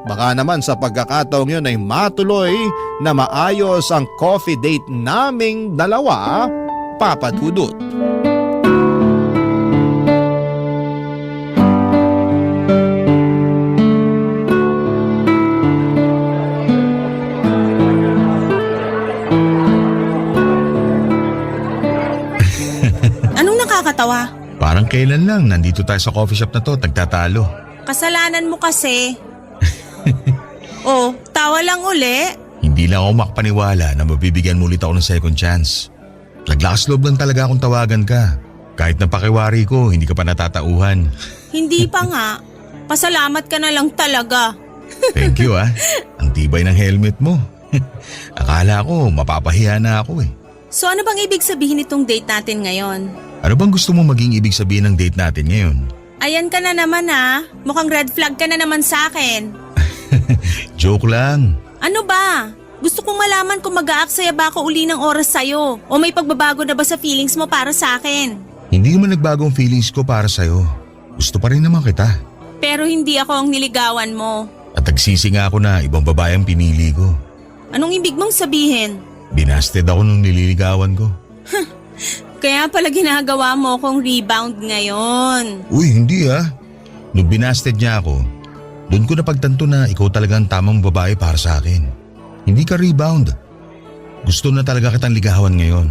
Baka naman sa pagkakataong yun ay matuloy na maayos ang coffee date naming dalawa, Papa Dudut. Anong nakakatawa? Parang kailan lang nandito tayo sa coffee shop na to, nagtatalo. Kasalanan mo kasi. Oh, tawa lang uli. Hindi lang ako makapaniwala na mabibigyan mo ulit ako ng second chance. Naglakas loob lang talaga akong tawagan ka. Kahit napakiwari ko, hindi ka pa natatauhan. Hindi pa nga. Pasalamat ka na lang talaga. Thank you Ang tibay ng helmet mo. Akala ko mapapahiya na ako eh. So ano bang ibig sabihin itong date natin ngayon? Ano bang gusto mo maging ibig sabihin ng date natin ngayon? Ayan ka na naman Mukhang red flag ka na naman sa akin. Joke lang. Ano ba? Gusto kong malaman kung mag-aaksaya ba ako uli ng oras sa'yo o may pagbabago na ba sa feelings mo para sa akin? Hindi naman nagbagong feelings ko para sa'yo. Gusto pa rin naman kita. Pero hindi ako ang niligawan mo. At nagsisi nga ako na ibang babae ang pinili ko. Anong ibig mong sabihin? Binasted ako nung nililigawan ko. Kaya pala ginagawa mo akong rebound ngayon. Uy, hindi Nung binasted niya ako, doon ko napagtanto na ikaw talaga ang tamang babae para sa akin. Hindi ka rebound. Gusto na talaga kitang ligawan ngayon.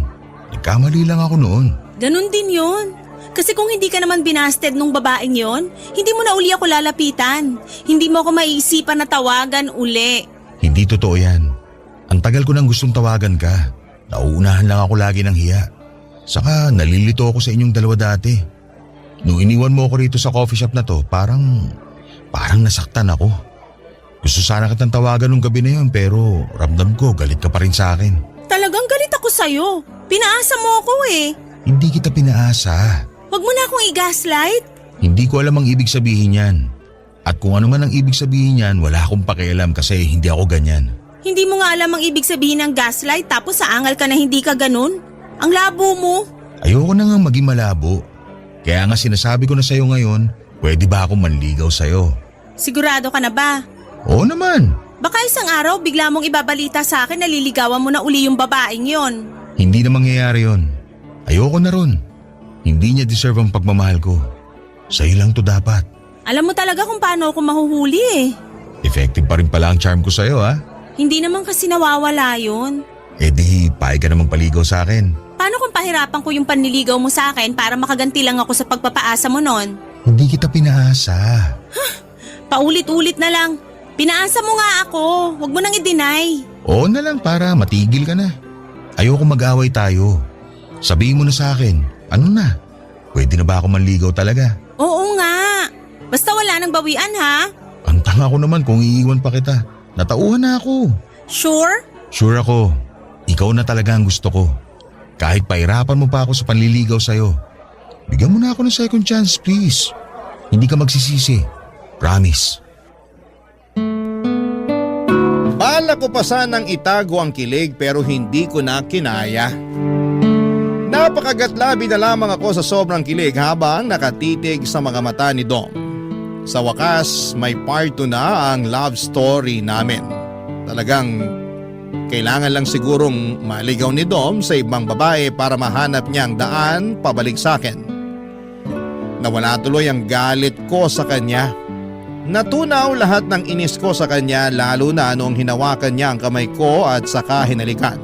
Nagkamali lang ako noon. Ganun din yun. Kasi kung hindi ka naman binasted nung babaeng yon, hindi mo na uli ako lalapitan. Hindi mo ako maiisipan na tawagan uli. Hindi totoo yan. Ang tagal ko nang gustong tawagan ka. Nauunahan lang ako lagi ng hiya. Saka nalilito ako sa inyong dalawa dati. Nung iniwan mo ako rito sa coffee shop na to, parang nasaktan ako. Gusto sana kitang tawagan nung gabi na yun pero ramdam ko galit ka pa rin sa akin. Talagang galit ako sa'yo. Pinaasa mo ako eh. Hindi kita pinaasa. Huwag mo na akong i-gaslight. Hindi ko alam ang ibig sabihin yan. At kung ano man ang ibig sabihin yan, wala akong pakialam kasi hindi ako ganyan. Hindi mo nga alam ang ibig sabihin ng gaslight tapos saangal ka na hindi ka ganun? Ang labo mo. Ayoko na nga maging malabo. Kaya nga sinasabi ko na sa'yo ngayon, pwede ba akong manligaw sa'yo? Sigurado ka na ba? Oo naman. Baka isang araw bigla mong ibabalita sa akin na liligawan mo na uli yung babaeng yon. Hindi na mangyayari yon. Ayoko na ron. Hindi niya deserve ang pagmamahal ko. Sa'yo lang to dapat. Alam mo talaga kung paano ako mahuhuli eh. Effective pa rin pala ang charm ko sa'yo Hindi naman kasi nawawala yun. Eh di, pahay ka namang paligaw sa akin. Paano kung pahirapan ko yung panliligaw mo sa akin para makaganti lang ako sa pagpapaasa mo nun? Hindi kita pinaasa. Paulit-ulit na lang. Pinaasa mo nga ako. Huwag mo nang i-deny. Oo na lang para matigil ka na. Ayoko mag-away tayo. Sabihin mo na sa akin, ano na? Pwede na ba ako manligaw talaga? Oo nga. Basta wala nang bawian ha. Ang tanga ko naman kung iiwan pa kita. Natauhan na ako. Sure? Sure ako. Ikaw na talaga ang gusto ko. Kahit pahirapan mo pa ako sa panliligaw sa'yo. Bigyan mo na ako ng second chance, please. Hindi ka magsisisi. Promise. Bala ko pa sanang itago ang kilig pero hindi ko na kinaya. Napakagatlabi na lamang ako sa sobrang kilig habang nakatitig sa mga mata ni Dom. Sa wakas, may part 2 na ang love story namin. Talagang kailangan lang sigurong maligaw ni Dom sa ibang babae para mahanap niya ang daan pabalik sa akin. Nawala tuloy ang galit ko sa kanya. Natunaw lahat ng inis ko sa kanya lalo na noong hinawakan niya ang kamay ko at saka hinalikan.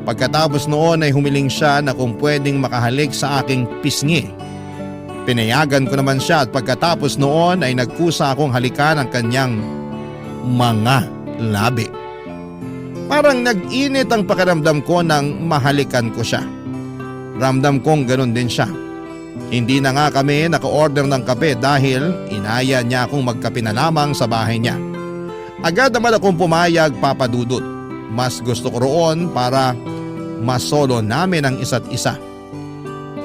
Pagkatapos noon ay humiling siya na kung pwedeng makahalik sa aking pisngi. Pinayagan ko naman siya at pagkatapos noon ay nagkusa akong halikan ang kanyang mga labi. Parang nag-init ang pakiramdam ko nang mahalikan ko siya. Ramdam kong ganun din siya. Hindi na nga kami naka-order ng kape dahil inaya niya akong magkape na lamang sa bahay niya. Agad naman akong pumayag, Papa Dudut. Mas gusto ko roon para masolo namin ang isa't isa.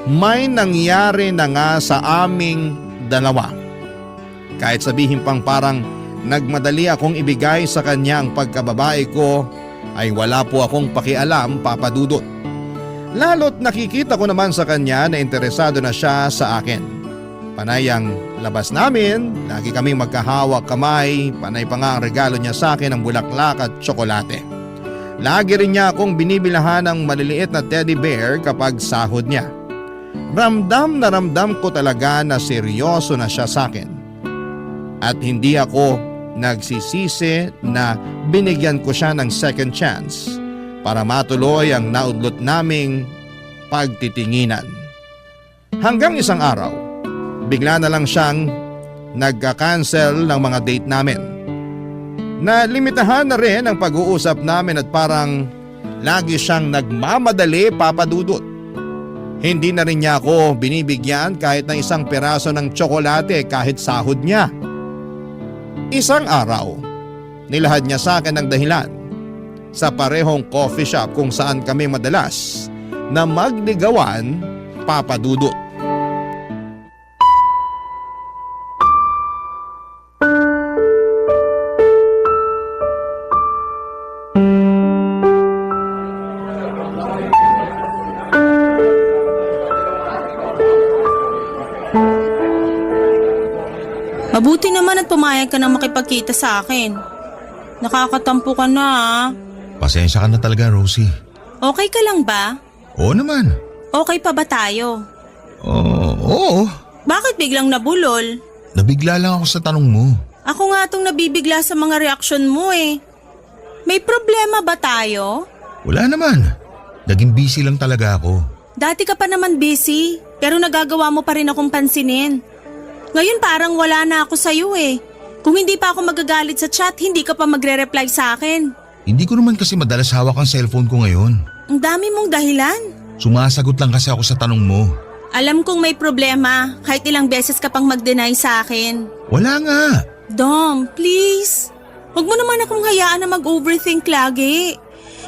May nangyari na nga sa aming dalawa. Kahit sabihin pang parang nagmadali akong ibigay sa kanya ang pagkababae ko, ay wala po akong pakialam, Papa Dudut. Lalo't nakikita ko naman sa kanya na interesado na siya sa akin. Panay ang labas namin, lagi kaming magkahawak kamay, panay pa nga ang regalo niya sa akin ng bulaklak at tsokolate. Lagi rin niya akong binibilahan ng maliliit na teddy bear kapag sahod niya. Ramdam na ramdam ko talaga na seryoso na siya sa akin. At hindi ako nagsisisi na binigyan ko siya ng second chance para matuloy ang naudlot naming pagtitinginan. Hanggang isang araw, bigla na lang siyang nagka-cancel ng mga date namin. Nalimitahan na rin ang pag-uusap namin at parang lagi siyang nagmamadali, Papa Dudut. Hindi na rin niya ako binibigyan kahit ng isang peraso ng tsokolate kahit sahod niya. Isang araw, nilahad niya sa akin ang dahilan sa parehong coffee shop kung saan kami madalas na magligawan, Papa Dudut. Mabuti naman at pumayag ka nang makipagkita sa akin. Nakakatampo ka na ah. Pasensya ka na talaga, Rosie. Okay ka lang ba? Oo naman. Okay pa ba tayo? Oo. Bakit biglang nabulol? Nabigla lang ako sa tanong mo. Ako nga tong nabibigla sa mga reaksyon mo eh. May problema ba tayo? Wala naman. Naging busy lang talaga ako. Dati ka pa naman busy, pero nagagawa mo pa rin akong pansinin. Ngayon parang wala na ako sa'yo eh. Kung hindi pa ako magagalit sa chat, hindi ka pa magre-reply sa akin. Hindi ko naman kasi madalas hawak ang cellphone ko ngayon. Ang dami mong dahilan. Sumasagot lang kasi ako sa tanong mo. Alam kong may problema, kahit ilang beses ka pang mag-deny sa akin. Wala nga. Dom, please. Huwag mo naman akong hayaan na mag-overthink lagi.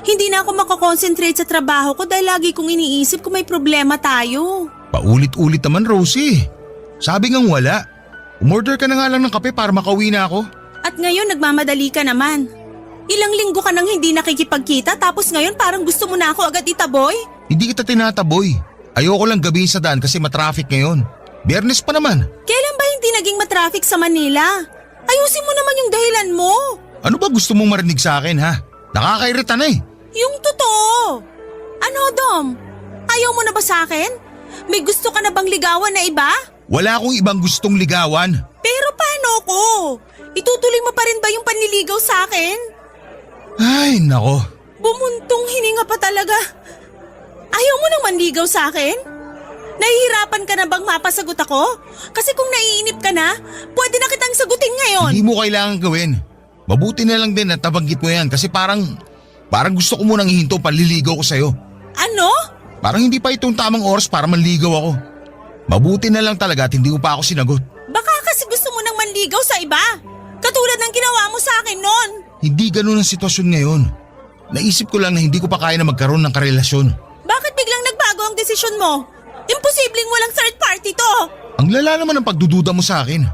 Hindi na ako makakonsentrate sa trabaho ko dahil lagi kong iniisip kung may problema tayo. Paulit-ulit naman, Rosie. Sabi ngang wala. Umorder ka na nga lang ng kape para makauwi na ako. At ngayon nagmamadali ka naman. Ilang linggo ka nang hindi nakikipagkita tapos ngayon parang gusto mo na ako agad itaboy? Hindi kita tinataboy. Ayoko lang gabihin sa daan kasi matraffic ngayon. Biyernes pa naman. Kailan ba hindi naging matraffic sa Manila? Ayusin mo naman yung dahilan mo. Ano ba gusto mong marinig sa akin ha? Nakakairita na eh. Yung totoo. Ano, Dom? Ayaw mo na ba sa akin? May gusto ka na bang ligawan na iba? Wala akong ibang gustong ligawan. Pero paano ko? Itutuloy mo pa rin ba yung panliligaw sa akin? Ay, nako. Bumuntong hininga pa talaga. Ayaw mo nang manligaw sa akin? Nahihirapan ka na bang mapasagot ako? Kasi kung naiinip ka na, pwede na kitang sagutin ngayon. Hindi mo kailangan gawin. Mabuti na lang din na nabanggit mo yan kasi parang gusto ko munang ihinto panliligaw ko sa'yo. Ano? Parang hindi pa itong tamang oras para manligaw ako. Mabuti na lang talaga at hindi mo pa ako sinagot. Baka kasi gusto mo nang manligaw sa iba. Katulad ng ginawa mo sa akin noon. Hindi ganun ang sitwasyon ngayon. Naisip ko lang na hindi ko pa kaya na magkaroon ng karelasyon. Bakit biglang nagbago ang desisyon mo? Imposibleng walang third party to. Ang lala naman ang pagdududa mo sa akin.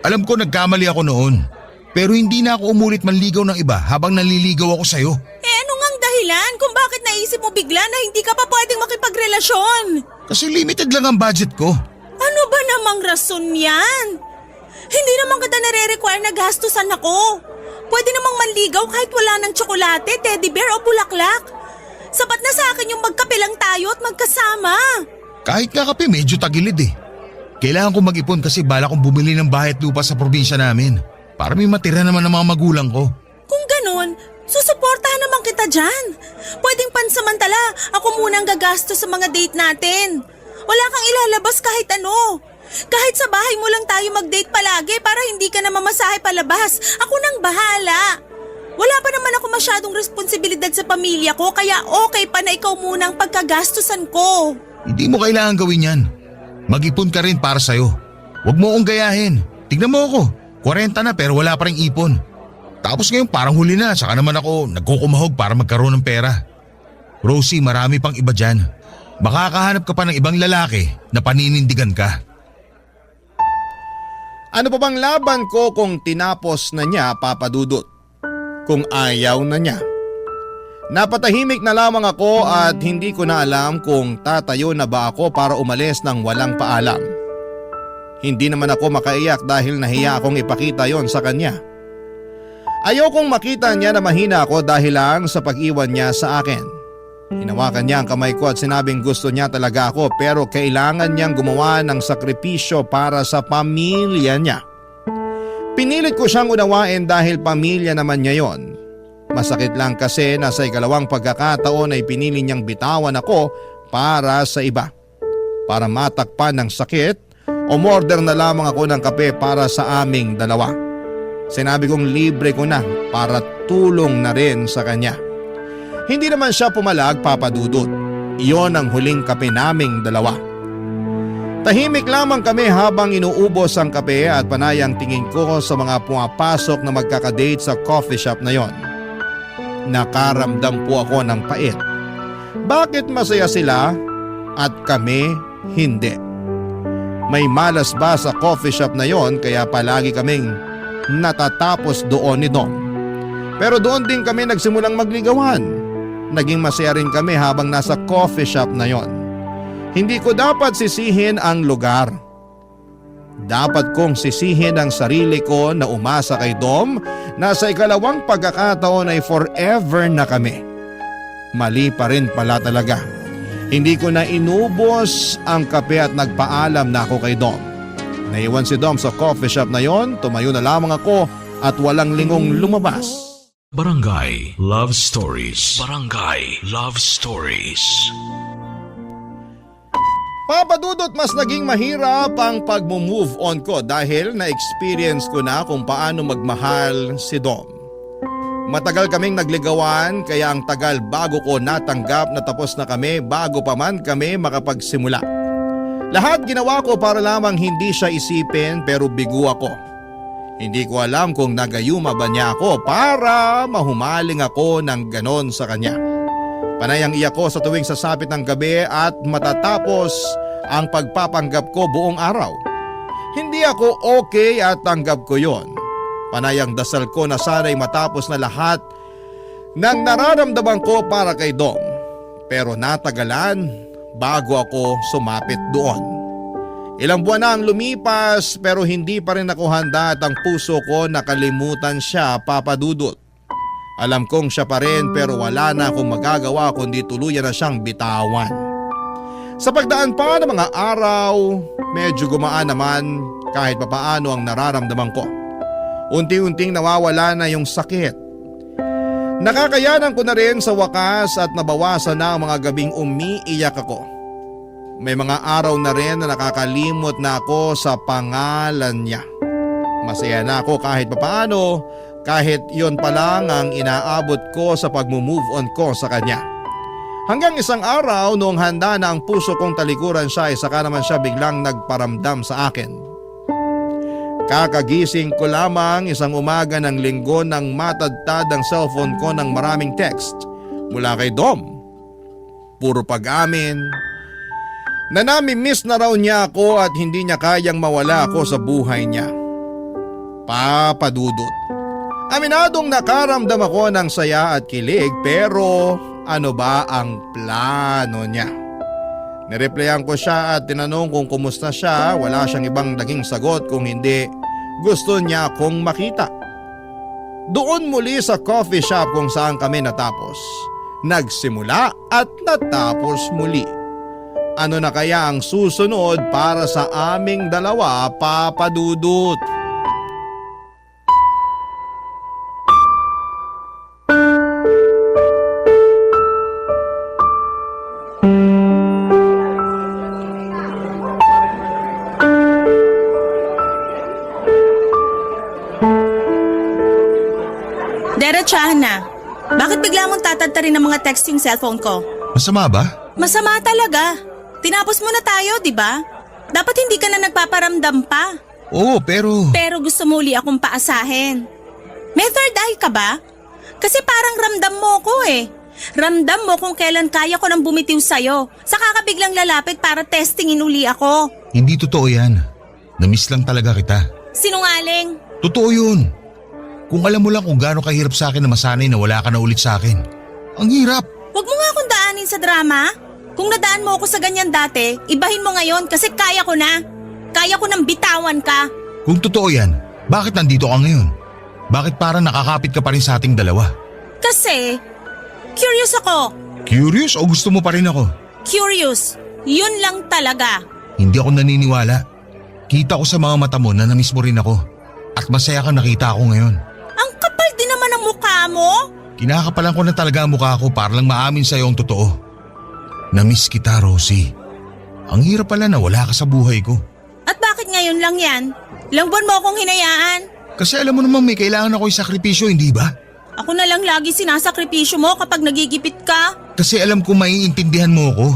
Alam ko nagkamali ako noon. Pero hindi na ako umulit manligaw ng iba habang naliligaw ako sa'yo. Ano ngang dahilan kung bakit naisip mo bigla na hindi ka pa pwedeng makipagrelasyon? Kasi limited lang ang budget ko. Ano ba namang rason yan? Hindi naman kita nare-require na gastusan ako. Pwede namang manligaw kahit wala ng tsokolate, teddy bear o bulaklak. Sapat na sa akin yung magkape lang tayo at magkasama. Kahit nga kape medyo tagilid eh. Kailangan ko mag-ipon kasi bala kong bumili ng bahay at lupa sa probinsya namin. Para may matira naman ng mga magulang ko. Kung ganun, susuportahan naman kita dyan. Pwedeng pansamantala, ako muna ang gagastos sa mga date natin. Wala kang ilalabas kahit ano. Kahit sa bahay mo lang tayo mag-date palagi para hindi ka na mamasahe palabas. Ako nang bahala. Wala pa naman ako masyadong responsibilidad sa pamilya ko kaya okay pa na ikaw muna ang pagkagastusan ko. Hindi mo kailangan gawin yan. Mag-ipon ka rin para sa'yo. Huwag mo akong gayahin. Tignan mo ako. 40 na pero wala pa rin ipon. Tapos ngayon parang huli na, saka naman ako nagkukumahog para magkaroon ng pera. Rosie, marami pang iba dyan. Makakahanap ka pa ng ibang lalaki na paninindigan ka. Ano pa bang laban ko kung tinapos na niya, Papa Dudut? Kung ayaw na niya? Napatahimik na lamang ako at hindi ko na alam kung tatayo na ba ako para umalis ng walang paalam. Hindi naman ako makaiyak dahil nahiya akong ipakita yon sa kanya. Ayokong makita niya na mahina ako dahil lang sa pag-iwan niya sa akin. Hinawakan niya ang kamay ko at sinabing gusto niya talaga ako pero kailangan niyang gumawa ng sakripisyo para sa pamilya niya. Pinilit ko siyang unawain dahil pamilya naman niya yon. Masakit lang kasi na sa ikalawang pagkakataon ay pinili niyang bitawan ako para sa iba. Para matakpan ng sakit, umorder na lamang ako ng kape para sa aming dalawa. Sinabi kong libre ko na para tulong na rin sa kanya. Hindi naman siya pumalag, Papa Dudut. Iyon ang huling kape naming dalawa. Tahimik lamang kami habang inuubos ang kape at panayang tingin ko sa mga pumapasok na magkakadate sa coffee shop na yon. Nakaramdam po ako ng pait. Bakit masaya sila at kami hindi? May malas ba sa coffee shop na yon kaya palagi kaming natatapos doon ni Dom. Pero doon din kami nagsimulang magligawan. Naging masaya rin kami habang nasa coffee shop na yon. Hindi ko dapat sisihin ang lugar. Dapat kong sisihin ang sarili ko na umasa kay Dom na sa ikalawang pagkakataon ay forever na kami. Mali pa rin pala talaga. Hindi ko na inubos ang kape at nagpaalam na ako kay Dom. Naiwan si Dom sa coffee shop na yon, tumayo na lamang ako at walang lingong lumabas. Barangay Love Stories. Barangay Love Stories. Papa Dudut, mas naging mahirap ang pag-move on ko dahil na-experience ko na kung paano magmahal si Dom. Matagal kaming nagligawan kaya ang tagal bago ko natanggap na tapos na kami bago pa man kami makapagsimula. Lahat ginawa ko para lamang hindi siya isipin pero bigo ako. Hindi ko alam kung nagayuma ba niya ako para mahumaling ako ng ganon sa kanya. Panayang iyak ko sa tuwing sasapit ng gabi at matatapos ang pagpapanggap ko buong araw. Hindi ako okay at tanggap ko yon. Panayang dasal ko na sana'y matapos na lahat ng nararamdaman ko para kay Dom. Pero natagalan bago ako sumapit doon. Ilang buwan na ang lumipas pero hindi pa rin ako handa at ang puso ko nakalimutan siya, Papa Dudut. Alam kong siya pa rin pero wala na akong magagawa kundi tuluyan na siyang bitawan. Sa pagdaan pa ng mga araw, medyo gumaan naman kahit papaano ang nararamdaman ko. Unti-unting nawawala na yung sakit. Nakakayanan ko na rin sa wakas at nabawasan na ang mga gabing umiiyak ako. May mga araw na rin na nakakalimot na ako sa pangalan niya. Masaya na ako kahit papaano, kahit yon pa lang ang inaabot ko sa pag-move on ko sa kanya. Hanggang isang araw noong handa na ang puso kong talikuran siya, saka naman siya biglang nagparamdam sa akin. Kakagising ko lamang isang umaga ng linggo nang matadtad ang cellphone ko ng maraming text mula kay Dom. Puro pag-amin na nami-miss na raw niya ako at hindi niya kayang mawala ako sa buhay niya. Papadudot. Aminadong nakaramdam ako ng saya at kilig, pero ano ba ang plano niya? Nireplyan ko siya at tinanong kung kumusta siya. Wala siyang ibang naging sagot kung hindi gusto niya akong makita. Doon muli sa coffee shop kung saan kami natapos. Nagsimula at natapos muli. Ano na kaya ang susunod para sa aming dalawa, Papa Dudut? Diretsahan na. Bakit bigla mong tatadtarin ng mga text yung cellphone ko? Masama ba? Masama talaga. Tinapos mo na tayo, di ba? Dapat hindi ka na nagpaparamdam pa. Oo, pero… Pero gusto mo uli akong paasahin. May third eye ka ba? Kasi parang ramdam mo ko eh. Ramdam mo kung kailan kaya ko nang bumitiw sa'yo. Saka ka biglang lalapit para testingin uli ako. Hindi totoo yan. Namiss lang talaga kita. Sinungaling. Totoo yun. Kung alam mo lang kung gaano kahirap sa akin na masanay na wala ka na ulit sa akin. Ang hirap. Huwag mo nga akong daanin sa drama. Kung nadaan mo ako sa ganyan dati, ibahin mo ngayon kasi kaya ko na. Kaya ko nang bitawan ka. Kung totoo yan, bakit nandito ka ngayon? Bakit parang nakakapit ka pa rin sa ating dalawa? Kasi, curious ako. Curious o gusto mo pa rin ako? Curious. Yun lang talaga. Hindi ako naniniwala. Kita ko sa mga mata mo na namiss mo rin ako. At masaya kang nakita ako ngayon. Ang kapal din naman ang mukha mo. Kinakapalan ko na talaga ang mukha ko para lang maamin sa'yo ang totoo. Namiss kita, Rosie. Ang hirap pala na wala ka sa buhay ko. At bakit ngayon lang yan? Ilang buwan mo akong hinayaan? Kasi alam mo naman may kailangan ako isakripisyo, hindi ba? Ako na lang lagi sinasakripisyo mo kapag nagigipit ka. Kasi alam ko maiintindihan mo ako.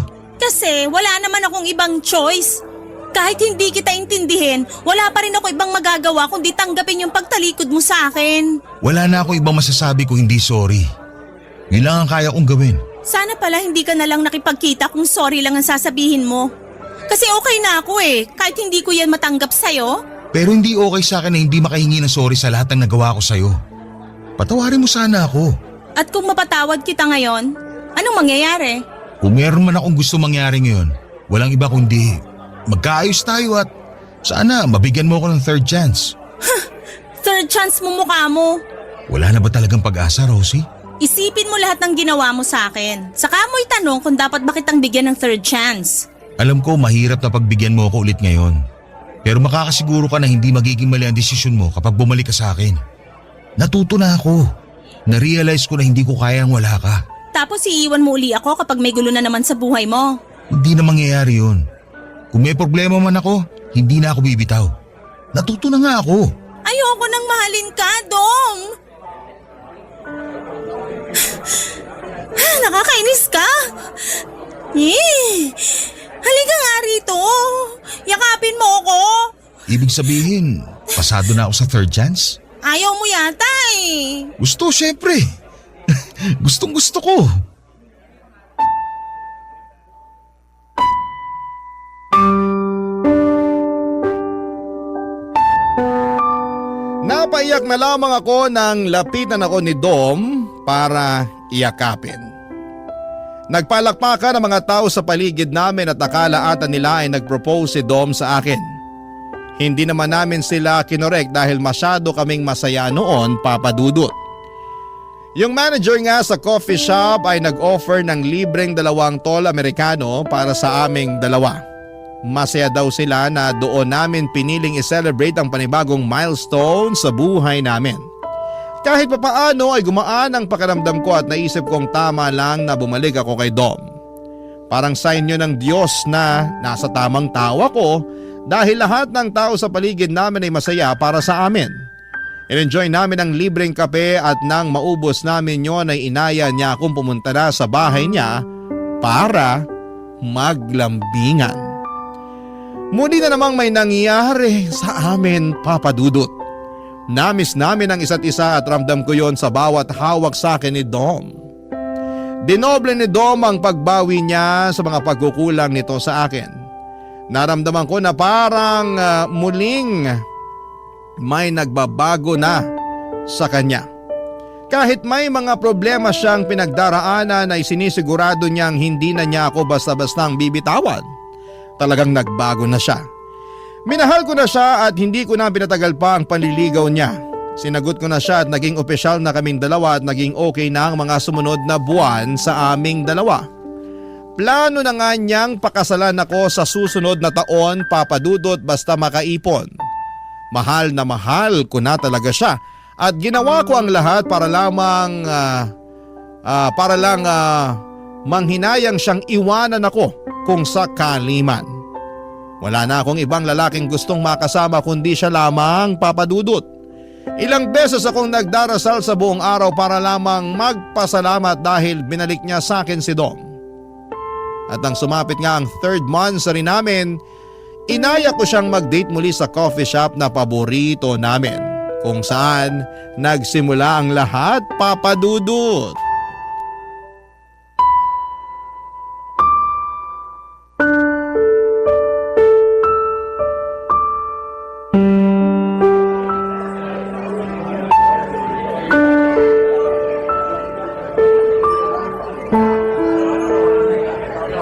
Kasi wala naman akong ibang choice. Kahit hindi kita intindihin, wala pa rin ako ibang magagawa kundi tanggapin yung pagtalikod mo sa akin. Wala na ako ibang masasabi kung hindi sorry. Yun lang ang kaya kong gawin. Sana pala hindi ka na lang nakipagkita kung sorry lang ang sasabihin mo. Kasi okay na ako eh, kahit hindi ko yan matanggap sa'yo. Pero hindi okay sa akin na hindi makahingi ng sorry sa lahat ng nagawa ko sa'yo. Patawarin mo sana ako. At kung mapatawad kita ngayon, anong mangyayari? Kung meron man akong gusto mangyari ngayon, walang iba kundi magkaayos tayo at sana mabigyan mo ako ng third chance. Third chance mo mukha mo. Wala na ba talagang pag-asa, Rosie? Isipin mo lahat ng ginawa mo sa akin. Saka mo itanong kung dapat ba kitang bigyan ng third chance. Alam ko mahirap na pagbigyan mo ako ulit ngayon. Pero makakasiguro ka na hindi magiging mali ang desisyon mo kapag bumalik ka sa akin. Natuto na ako. Na-realize ko na hindi ko kayang wala ka. Tapos iiwan mo uli ako kapag may gulo na naman sa buhay mo. Hindi na mangyayari yun. Kung may problema man ako, hindi na ako bibitaw. Natuto na nga ako. Ayoko nang mahalin ka, Dong. Nakakainis ka. Halika nga rito. Yakapin mo ako. Ibig sabihin, pasado na ako sa third chance? Ayaw mo yata eh. Gusto, syempre. Gustong gusto ko. Napaiyak na lamang ako nang lapitan ako ni Dom para iyakapin. Nagpalakpakan ang mga tao sa paligid namin at akala ata nila ay nag-propose si Dom sa akin. Hindi naman namin sila kinorek dahil masyado kaming masaya noon, Papa Dudut. Yung manager nga sa coffee shop ay nag-offer ng libreng 2 tol Amerikano para sa aming dalawa. Masaya daw sila na doon namin piniling i-celebrate ang panibagong milestone sa buhay namin. Kahit papaano ay gumaan ang pakiramdam ko at naisip kong tama lang na bumalik ako kay Dom. Parang sign yun ng Diyos na nasa tamang tao ako dahil lahat ng tao sa paligid namin ay masaya para sa amin. In-enjoy namin ang libreng kape at nang maubos namin yon ay inaya niya akong pumunta na sa bahay niya para maglambingan. Muli na namang may nangyari sa amin, Papa Dudut. Namiss namin ang isa't isa at ramdam ko yon sa bawat hawak sa akin ni Dom. Dinoble ni Dom ang pagbawi niya sa mga pagkukulang nito sa akin. Naramdaman ko na parang muling may nagbabago na sa kanya. Kahit may mga problema siyang pinagdaraanan ay sinisigurado niyang hindi na niya ako basta-bastang bibitawan. Talagang nagbago na siya. Minahal ko na siya at hindi ko na pinatagal pa ang panliligaw niya. Sinagot ko na siya at naging opisyal na kaming dalawa at naging okay na ang mga sumunod na buwan sa aming dalawa. Plano na nga niyang pakasalan ako sa susunod na taon, Papa Dudut, basta makaipon. Mahal na mahal ko na talaga siya at ginawa ko ang lahat para lamang manghinayang siyang iwanan ako kung sakali man. Wala na akong ibang lalaking gustong makasama kundi siya lamang, Papa Dudut. Ilang beses akong nagdarasal sa buong araw para lamang magpasalamat dahil binalik niya sa akin si Dom. At nang sumapit nga ang 3rd monthsary namin, inaya ko siyang mag-date muli sa coffee shop na paborito namin, kung saan nagsimula ang lahat, Papa Dudut.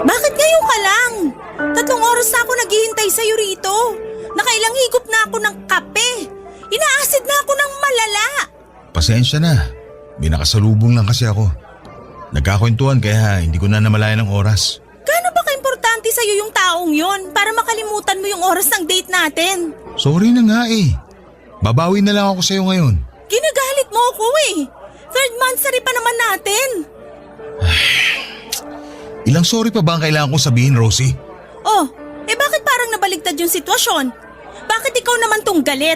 Bakit ngayon ka lang? 3 oras na ako naghihintay sa'yo rito. Nakailang higop na ako ng kape. Inaasid na ako ng malala. Pasensya na. May nakasalubong lang kasi ako. Nagkakwentuhan kaya hindi ko na namalayan ng oras. Gaano ba ka-importante sa'yo yung taong yon para makalimutan mo yung oras ng date natin? Sorry na nga eh. Babawi na lang ako sa'yo ngayon. Ginagalit mo ako eh. 3rd monthsary pa naman natin. Ilang sorry pa ba ang kailangan kong sabihin, Rosie? Oh, bakit parang nabaligtad yung sitwasyon? Bakit ikaw naman tong galit?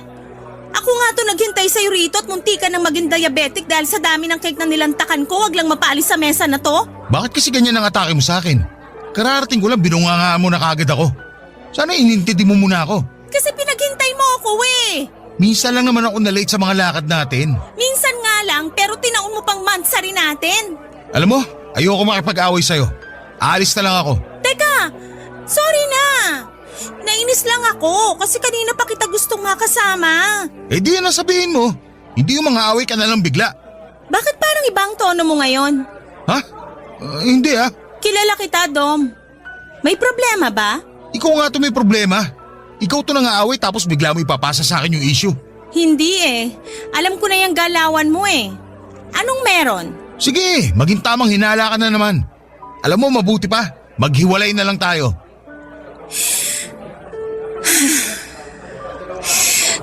Ako nga to naghintay sa'yo rito at munti ka nang maging diabetic dahil sa dami ng cake na nilantakan ko, wag lang mapaalis sa mesa na to. Bakit kasi ganyan ang atake mo sa akin? Kararating ko lang binungangaan mo na kagad ako. Sana inintindi mo muna ako. Kasi pinaghintay mo ako eh. Minsan lang naman ako na-late sa mga lakad natin. Minsan nga lang pero tinaon mo pang monthsary natin. Alam mo, ayoko makipag-away sa'yo. Aalis na lang ako. Teka, sorry na. Nainis lang ako kasi kanina pa kita gustong makasama. Eh di yan ang sabihin mo. Hindi yung mga away ka na lang bigla. Bakit parang ibang tono mo ngayon? Ha? Hindi ah. Kilala kita, Dom. May problema ba? Ikaw nga to may problema. Ikaw to nang-aaway tapos bigla mo ipapasa sa akin yung issue. Hindi eh. Alam ko na yung galawan mo eh. Anong meron? Sige, maging tamang hinala ka na naman. Alam mo, mabuti pa. Maghiwalay na lang tayo.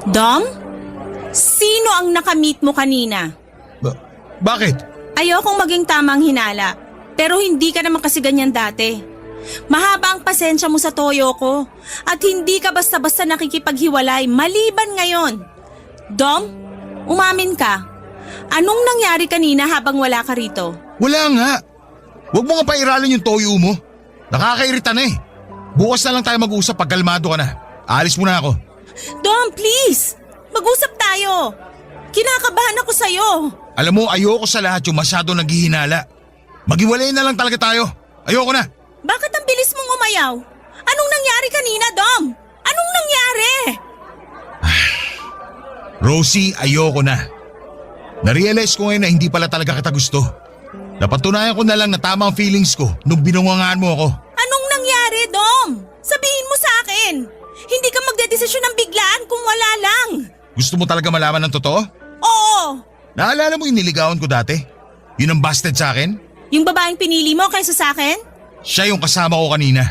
Dom? Sino ang nakamit mo kanina? Bakit? Ayokong maging tamang hinala. Pero hindi ka naman kasi ganyan dati. Mahaba ang pasensya mo sa toyo ko. At hindi ka basta-basta nakikipaghiwalay maliban ngayon. Dom, umamin ka. Anong nangyari kanina habang wala ka rito? Wala nga. Huwag mo nga pairalin yung toyo mo. Nakakairita na eh. Bukas na lang tayo mag-usap pag kalmado ka na. Alis muna ako. Dom, please! Mag-usap tayo! Kinakabahan ako sa'yo! Alam mo, ayoko sa lahat yung masyado naghihinala. Maghiwalay na lang talaga tayo. Ayoko na. Bakit ang bilis mong umayaw? Anong nangyari kanina, Dom? Anong nangyari? Rosie, ayoko na. Narealize ko ngayon na hindi pala talaga kita gusto. Napatunayan ko na lang na tama ang feelings ko nung binungangaan mo ako. Anong nangyari, Dom? Sabihin mo sa akin. Hindi ka magdedesisyon ng biglaan kung wala lang. Gusto mo talaga malaman ng totoo? Oo. Naalala mo yung niligawan ko dati? Yun ang busted sa akin? Yung babaeng pinili mo kaysa sa akin? Siya yung kasama ko kanina.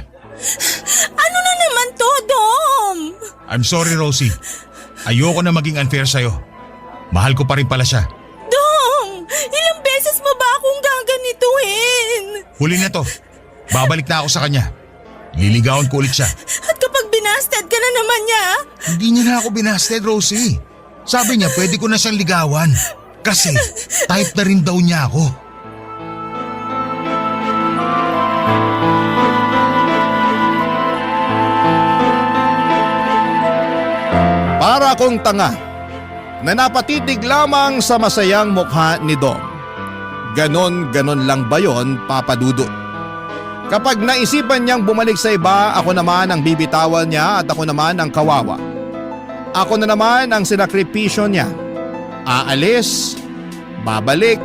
Ano na naman to, Dom? I'm sorry, Rosie. Ayoko na maging unfair sa'yo. Mahal ko pa rin pala siya. Dom, ilang beses mo ba akong gaganituhin? Huli na to. Babalik na ako sa kanya. Liligawan ko ulit siya. At kapag binasted ka na naman niya, Hindi niya na ako binasted, Rosie. Sabi niya pwede ko na siyang ligawan. Kasi type na rin daw niya ako. Para akong tanga na napatitig lamang sa masayang mukha ni Dom. Ganon lang ba yon, Papa Dudut? Kapag naisipan niyang bumalik sa iba, ako naman ang bibitawan niya at ako naman ang kawawa. Ako na naman ang sinakripisyo niya. Aalis, babalik,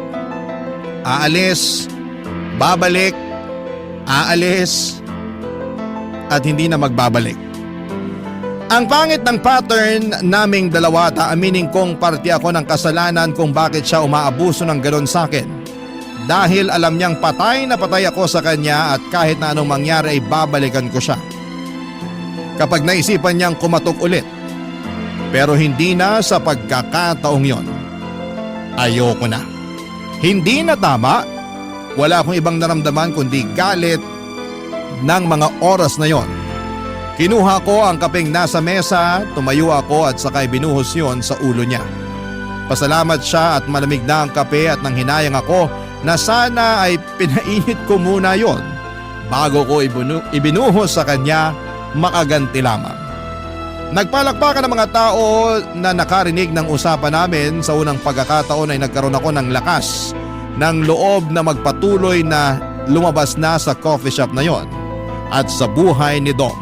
aalis, babalik, aalis, at hindi na magbabalik. Ang pangit ng pattern naming dalawa, aminin kong parte ako ng kasalanan kung bakit siya umaabuso ng ganon sa akin. Dahil alam niyang patay na patay ako sa kanya at kahit na anong mangyari ay babalikan ko siya. Kapag naisipan niyang kumatok ulit. Pero hindi na sa pagkakataong yon. Ayoko na. Hindi na tama. Wala akong ibang naramdaman kundi galit ng mga oras na yon. Kinuha ko ang kapeng nasa mesa, tumayo ako at sakay binuhos yon sa ulo niya. Pasalamat siya at malamig na ang kape at nang hinayang ako na sana ay pinainit ko muna yon bago ko ibinuhos sa kanya, makaganti lamang. Nagpalakpakan ng mga tao na nakarinig ng usapan namin. Sa unang pagkakataon ay nagkaroon ako ng lakas ng loob na magpatuloy na lumabas na sa coffee shop na yon at sa buhay ni Dom.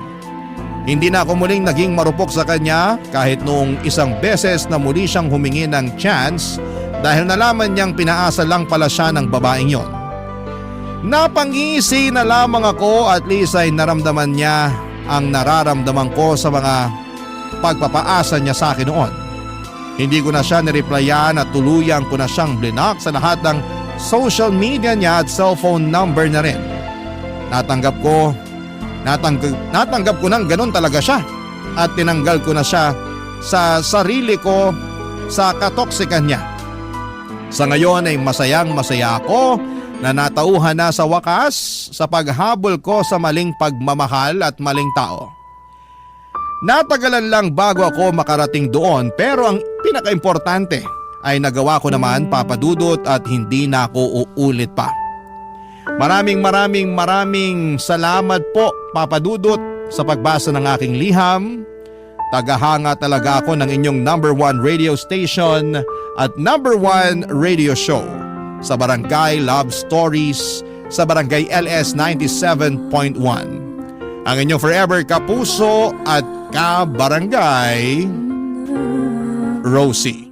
Hindi na ako muling naging marupok sa kanya kahit noong isang beses na muli siyang humingi ng chance dahil nalaman niyang pinaasa lang pala siya ng babaeng yon. Napangisi na lamang ako at least ay naramdaman niya ang nararamdaman ko sa mga pagpapaasa niya sa akin noon. Hindi ko na siya nireplyan at tuluyang ko na siyang blinak sa lahat ng social media niya at cellphone number na rin. Natanggap ko ng ganun talaga siya at tinanggal ko na siya sa sarili ko sa katoksikan niya. Sa ngayon ay masayang-masaya ako na natauhan na sa wakas sa paghabol ko sa maling pagmamahal at maling tao. Natagalan lang bago ako makarating doon pero ang pinaka-importante ay nagawa ko naman, Papa Dudut, at hindi na ako uulit pa. Maraming salamat po, Papa Dudut, sa pagbasa ng aking liham. Tagahanga talaga ako ng inyong #1 radio station at #1 radio show sa Barangay Love Stories sa Barangay LS 97.1. Ang inyong forever kapuso at kabarangay, Rosie.